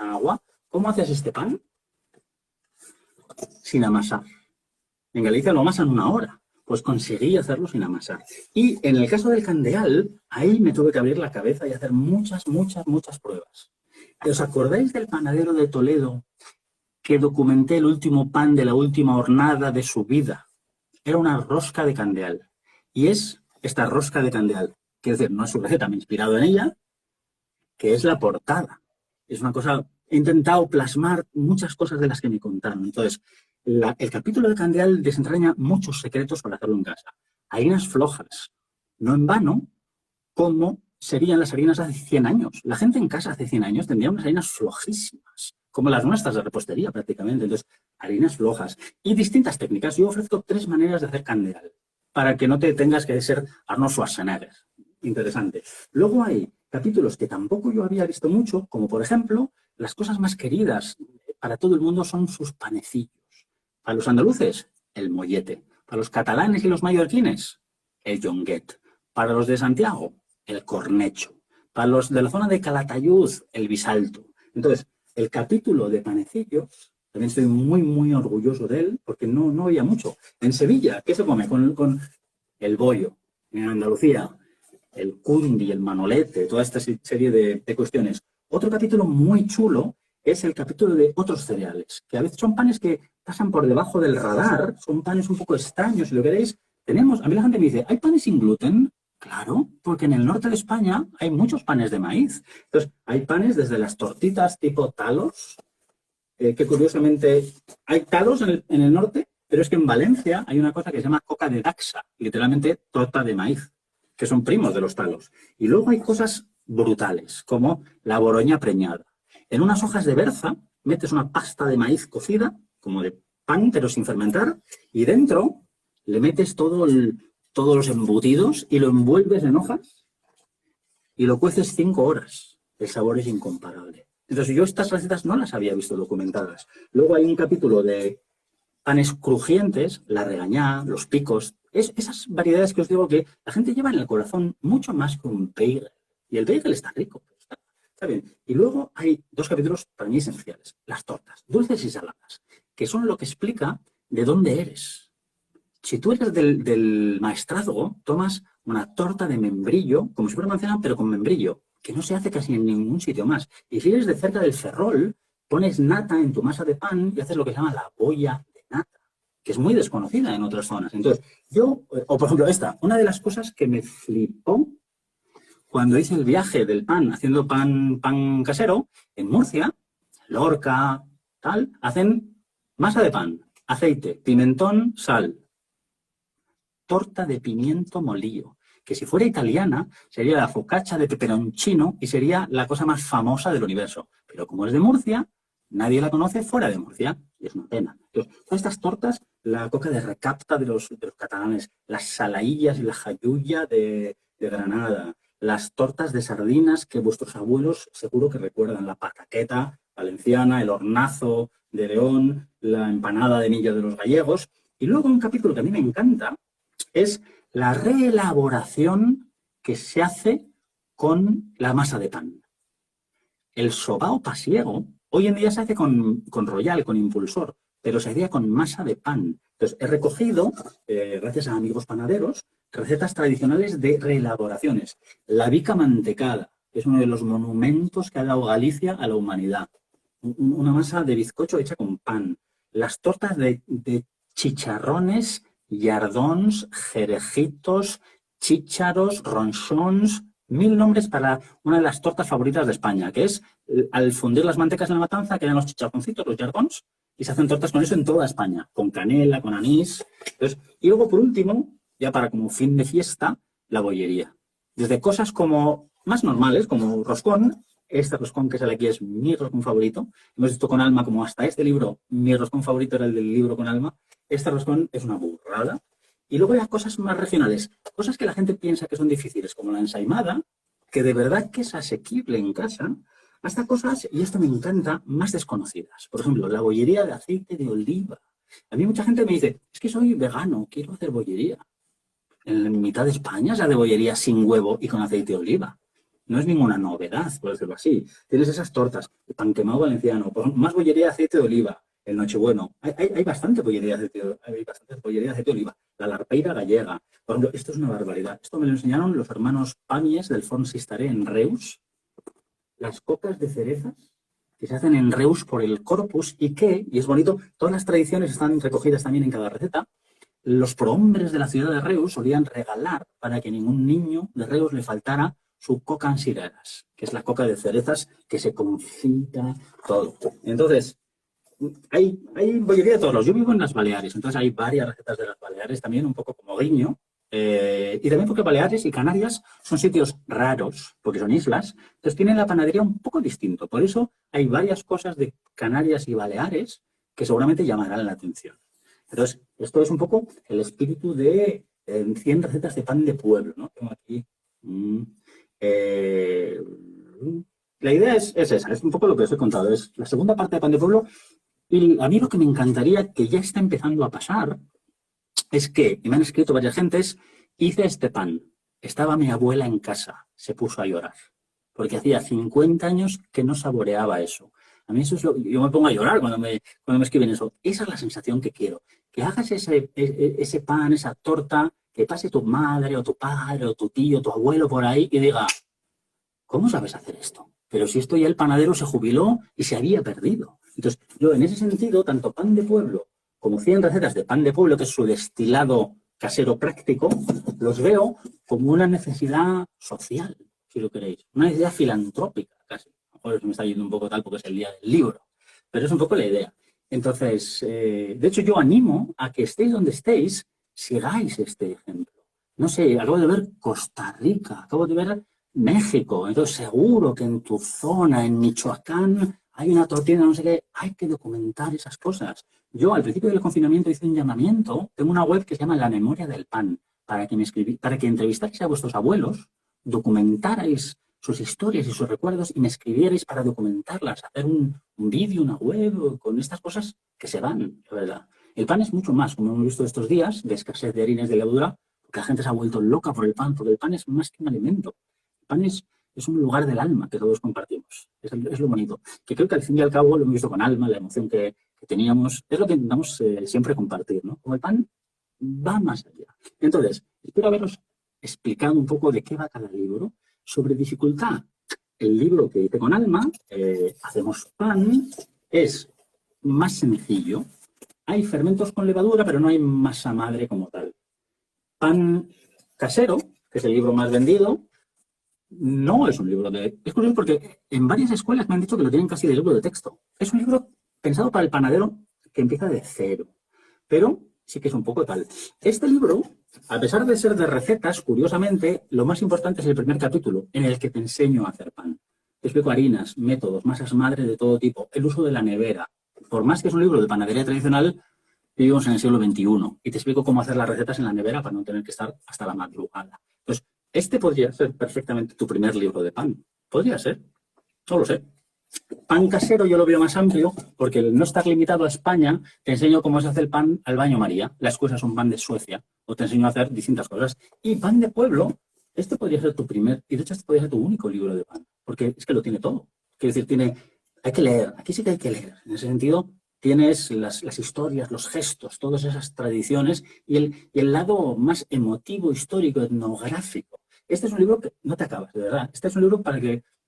agua? ¿Cómo haces este pan? Sin amasar. En Galicia lo amasan 1 hora. Pues conseguí hacerlo sin amasar. Y en el caso del Candeal, ahí me tuve que abrir la cabeza y hacer muchas pruebas. ¿Os acordáis del panadero de Toledo que documenté el último pan de la última hornada de su vida? Era una rosca de Candeal. Y es esta rosca de Candeal, que es decir, no es su receta, me he inspirado en ella, que es la portada. Es una cosa, he intentado plasmar muchas cosas de las que me contaron. Entonces, el capítulo de Candeal desentraña muchos secretos para hacerlo en casa. Harinas flojas, no en vano, como serían las harinas hace 100 años. La gente en casa hace 100 años tendría unas harinas flojísimas, como las nuestras de repostería prácticamente. Entonces, harinas flojas y distintas técnicas. Yo ofrezco 3 maneras de hacer Candeal, para que no te tengas que ser Arnold Schwarzenegger. Interesante. Luego hay capítulos que tampoco yo había visto mucho, como por ejemplo, las cosas más queridas para todo el mundo son sus panecillos. Para los andaluces, el mollete. Para los catalanes y los mallorquines, el jonguet. Para los de Santiago, el cornecho. Para los de la zona de Calatayud, el bisalto. Entonces, el capítulo de panecillos, también estoy muy orgulloso de él, porque no había mucho. En Sevilla, ¿qué se come? Con el bollo. En Andalucía, el cundi, el manolete, toda esta serie de cuestiones. Otro capítulo muy chulo es el capítulo de otros cereales, que a veces son panes que pasan por debajo del radar, son panes un poco extraños, si lo queréis. A mí la gente me dice, ¿hay panes sin gluten? Claro, porque en el norte de España hay muchos panes de maíz. Entonces, hay panes desde las tortitas tipo talos, que curiosamente hay talos en el norte, pero es que en Valencia hay una cosa que se llama coca de Daxa, literalmente torta de maíz, que son primos de los talos. Y luego hay cosas brutales, como la boroña preñada. En unas hojas de berza metes una pasta de maíz cocida, como de pan, pero sin fermentar, y dentro le metes todos los embutidos y lo envuelves en hojas y lo cueces 5 horas. El sabor es incomparable. Entonces yo estas recetas no las había visto documentadas. Luego hay un capítulo de panes crujientes, la regañá, los picos, esas variedades que os digo que la gente lleva en el corazón mucho más que un bagel. Y el bagel está rico, está bien. Y luego hay 2 capítulos para mí esenciales, las tortas, dulces y saladas, que son lo que explica de dónde eres. Si tú eres del maestrazgo, tomas una torta de membrillo, como si fuera manzana, pero con membrillo, que no se hace casi en ningún sitio más. Y si eres de cerca del Ferrol, pones nata en tu masa de pan y haces lo que se llama la bolla de nata, que es muy desconocida en otras zonas. Entonces, por ejemplo una de las cosas que me flipó cuando hice el viaje del pan, haciendo pan casero, en Murcia, Lorca, tal, hacen masa de pan, aceite, pimentón, sal, torta de pimiento molido, que si fuera italiana sería la focaccia de peperoncino y sería la cosa más famosa del universo. Pero como es de Murcia, nadie la conoce fuera de Murcia, y es una pena. Entonces, todas estas tortas, la coca de recapta de los catalanes, las salaillas y la jayuya de Granada, las tortas de sardinas que vuestros abuelos seguro que recuerdan, la pataqueta valenciana, el hornazo de León, la empanada de millo de los gallegos. Y luego un capítulo que a mí me encanta es la reelaboración que se hace con la masa de pan. El sobao pasiego hoy en día se hace con royal, con impulsor, pero se hacía con masa de pan. Entonces, he recogido, gracias a amigos panaderos, recetas tradicionales de reelaboraciones. La bica mantecada, que es uno de los monumentos que ha dado Galicia a la humanidad. Una masa de bizcocho hecha con pan. Las tortas de chicharrones, llardons, jerejitos, chícharos, ronchons, 1000 nombres para una de las tortas favoritas de España, que es, al fundir las mantecas en la matanza, quedan los chicharroncitos, los llardons, y se hacen tortas con eso en toda España, con canela, con anís. Entonces, y luego, por último, ya para como fin de fiesta, la bollería. Desde cosas como más normales, como roscón, este roscón que sale aquí es mi roscón favorito. Hemos visto con Alma como hasta este libro, mi roscón favorito era el del libro con Alma. Este roscón es una burrada. Y luego hay cosas más regionales, cosas que la gente piensa que son difíciles, como la ensaimada, que de verdad que es asequible en casa, hasta cosas, y esto me encanta, más desconocidas. Por ejemplo, la bollería de aceite de oliva. A mí mucha gente me dice, es que soy vegano, quiero hacer bollería. En mitad de España se hace bollería sin huevo y con aceite de oliva. No es ninguna novedad, por decirlo así. Tienes esas tortas, el pan quemado valenciano, más bollería de aceite de oliva, el Nochebueno. Hay bastante bollería de aceite de oliva. La larpeira gallega. Por ejemplo, esto es una barbaridad. Esto me lo enseñaron los hermanos Pamies del Forn Sistaré en Reus. Las cocas de cerezas que se hacen en Reus por el Corpus y es bonito, todas las tradiciones están recogidas también en cada receta. Los prohombres de la ciudad de Reus solían regalar para que ningún niño de Reus le faltara su coca en cireras, que es la coca de cerezas que se confita todo. Entonces, hay bollería de todos los. Yo vivo en las Baleares, entonces hay varias recetas de las Baleares también, un poco como guiño. Y también porque Baleares y Canarias son sitios raros, porque son islas, entonces tienen la panadería un poco distinto. Por eso hay varias cosas de Canarias y Baleares que seguramente llamarán la atención. Entonces, esto es un poco el espíritu de 100 recetas de pan de pueblo, ¿no? Tengo aquí. La idea es esa, es un poco lo que os he contado. Es la segunda parte de pan de pueblo. Y a mí lo que me encantaría, que ya está empezando a pasar, es que, y me han escrito varias gentes, hice este pan. Estaba mi abuela en casa, se puso a llorar. Porque hacía 50 años que no saboreaba eso. A mí eso es yo me pongo a llorar cuando me escriben eso. Esa es la sensación que quiero. Que hagas ese pan, esa torta, que pase tu madre o tu padre o tu tío, tu abuelo por ahí y diga, ¿cómo sabes hacer esto? Pero si esto ya el panadero se jubiló y se había perdido. Entonces, yo en ese sentido, tanto pan de pueblo como 100 recetas de pan de pueblo, que es su destilado casero práctico, los veo como una necesidad social, si lo queréis. Una necesidad filantrópica, casi. A lo mejor me está yendo un poco tal porque es el día del libro. Pero es un poco la idea. Entonces, de hecho, yo animo a que estéis donde estéis, sigáis este ejemplo. No sé, acabo de ver Costa Rica, acabo de ver México. Entonces, seguro que en tu zona, en Michoacán, hay una tortilla, no sé qué. Hay que documentar esas cosas. Yo, al principio del confinamiento, hice un llamamiento. Tengo una web que se llama La Memoria del Pan, para que entrevistarais a vuestros abuelos, documentarais sus historias y sus recuerdos y me escribierais para documentarlas, hacer un vídeo, una web, con estas cosas que se van, la verdad. El pan es mucho más, como hemos visto estos días, de escasez de harinas de levadura, porque la gente se ha vuelto loca por el pan, porque el pan es más que un alimento. El pan es un lugar del alma que todos compartimos. Es lo bonito. Que creo que al fin y al cabo, lo hemos visto con Alma, la emoción que teníamos, es lo que intentamos siempre compartir, ¿no? Como el pan va más allá. Entonces, espero haberos explicado un poco de qué va cada libro. Sobre dificultad, el libro que hice con Alma, Hacemos pan, es más sencillo. Hay fermentos con levadura, pero no hay masa madre como tal. Pan casero, que es el libro más vendido, no es un libro de... Es curioso porque en varias escuelas me han dicho que lo tienen casi de libro de texto. Es un libro pensado para el panadero que empieza de cero, pero sí que es un poco tal. Este libro, a pesar de ser de recetas, curiosamente, lo más importante es el primer capítulo, en el que te enseño a hacer pan. Te explico harinas, métodos, masas madre de todo tipo, el uso de la nevera. Por más que es un libro de panadería tradicional, vivimos en el siglo XXI y te explico cómo hacer las recetas en la nevera para no tener que estar hasta la madrugada. Entonces, este podría ser perfectamente tu primer libro de pan. Podría ser, no lo sé. Pan casero yo lo veo más amplio porque el no estar limitado a España, te enseño cómo se hace el pan al baño María. La excusa es un pan de Suecia o te enseño a hacer distintas cosas. Y pan de pueblo, este podría ser tu primer, y de hecho este podría ser tu único libro de pan, porque es que lo tiene todo. Quiere decir, hay que leer, aquí sí que hay que leer. En ese sentido, tienes las historias, los gestos, todas esas tradiciones y el lado más emotivo, histórico, etnográfico. Este es un libro que no te acabas, de verdad. Este es un libro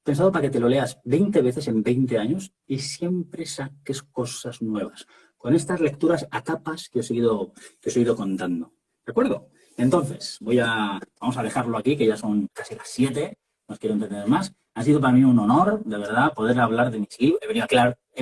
pensado para que te lo leas 20 veces en 20 años y siempre saques cosas nuevas. Con estas lecturas a capas que os he ido contando. ¿De acuerdo? Entonces, vamos a dejarlo aquí, que ya son casi las 7, no os quiero entretener más. Ha sido para mí un honor, de verdad, poder hablar de mis libros. He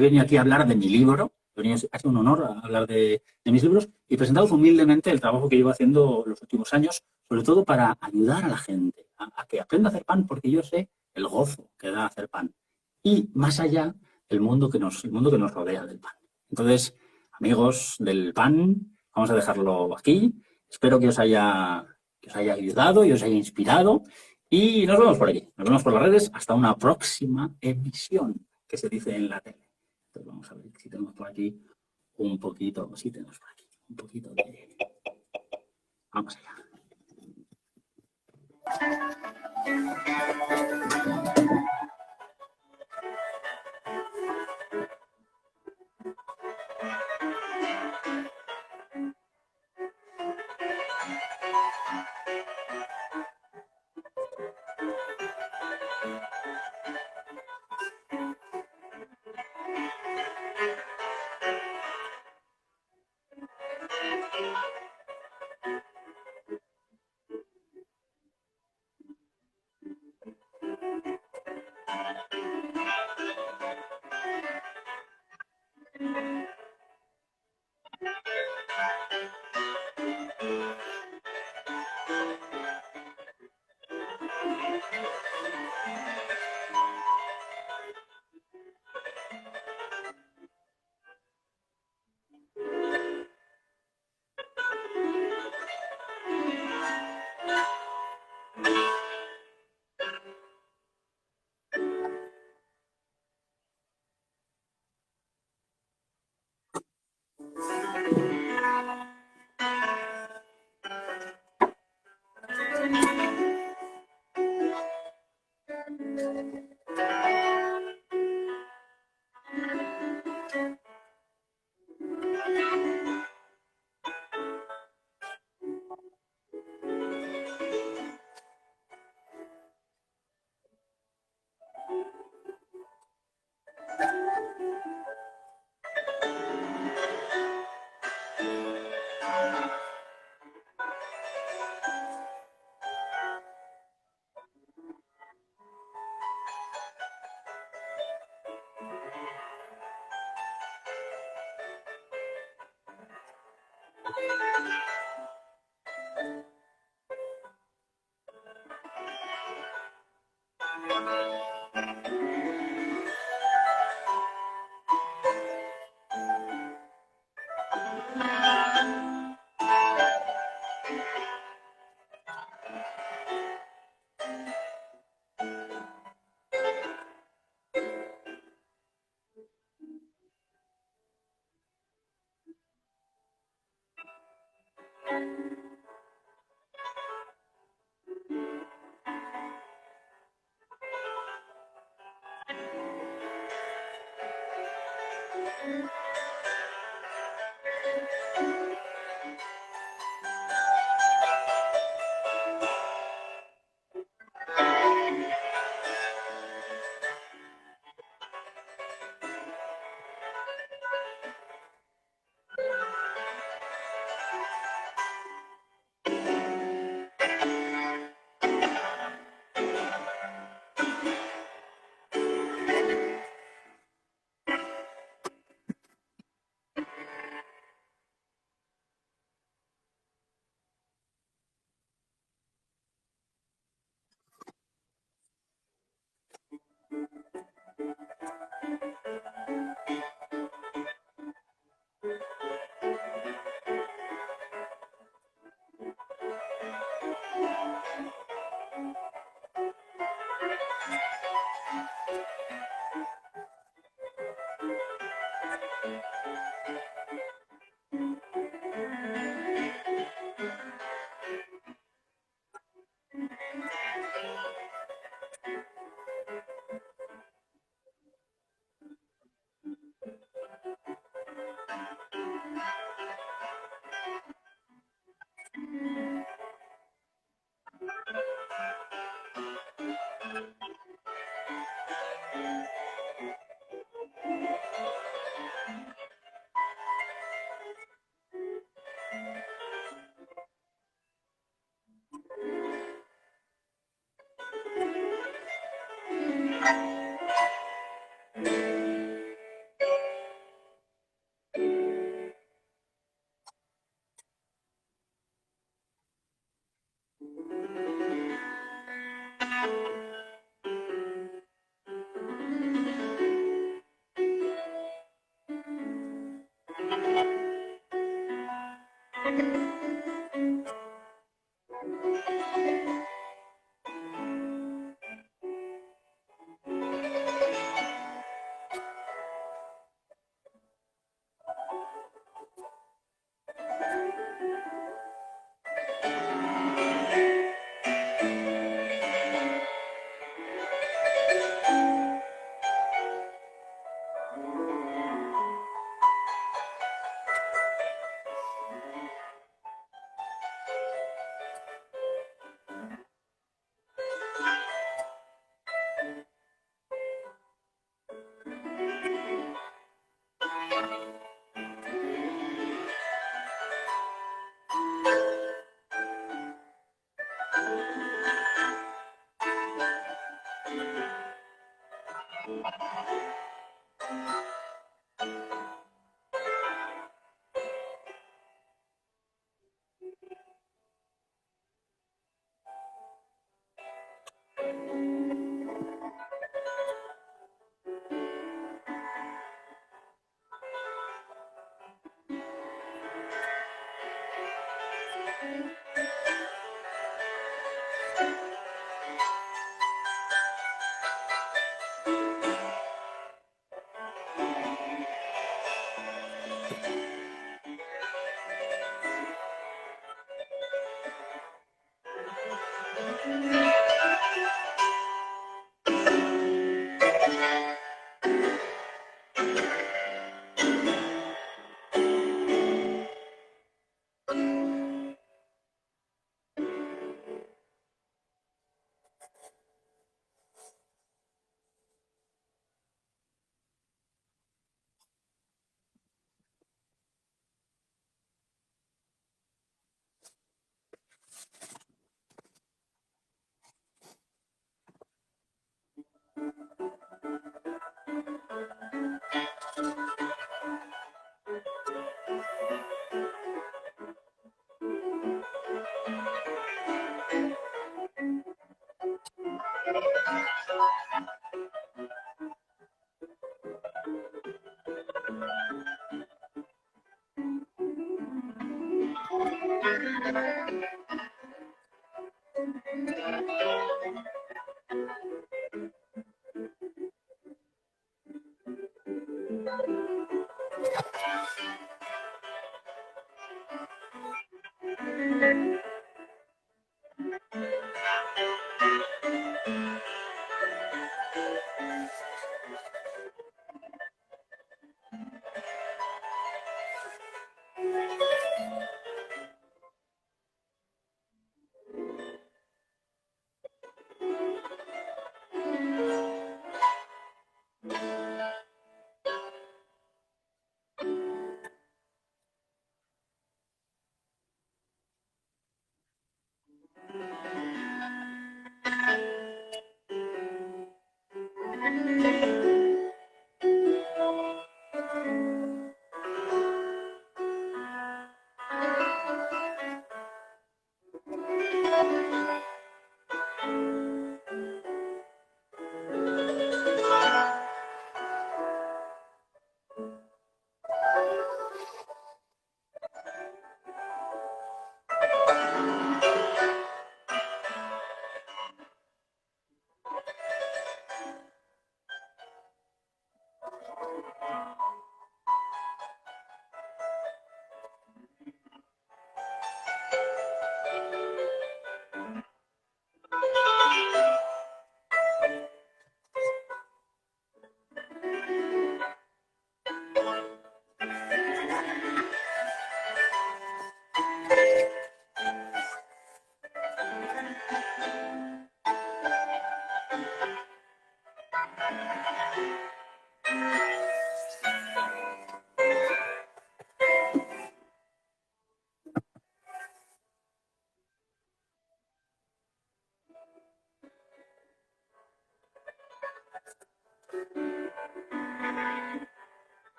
venido aquí a hablar de mi libro. Ha sido un honor hablar de mis libros y presentaros humildemente el trabajo que llevo haciendo los últimos años, sobre todo para ayudar a la gente a que aprenda a hacer pan, porque yo sé el gozo que da hacer pan. Y más allá, el mundo que nos rodea del pan. Entonces, amigos del pan, vamos a dejarlo aquí. Espero que os haya ayudado y os haya inspirado. Y nos vemos por aquí. Nos vemos por las redes. Hasta una próxima emisión, que se dice en la tele. Entonces vamos a ver si tenemos por aquí un poquito. Sí, tenemos por aquí un poquito de. Vamos allá.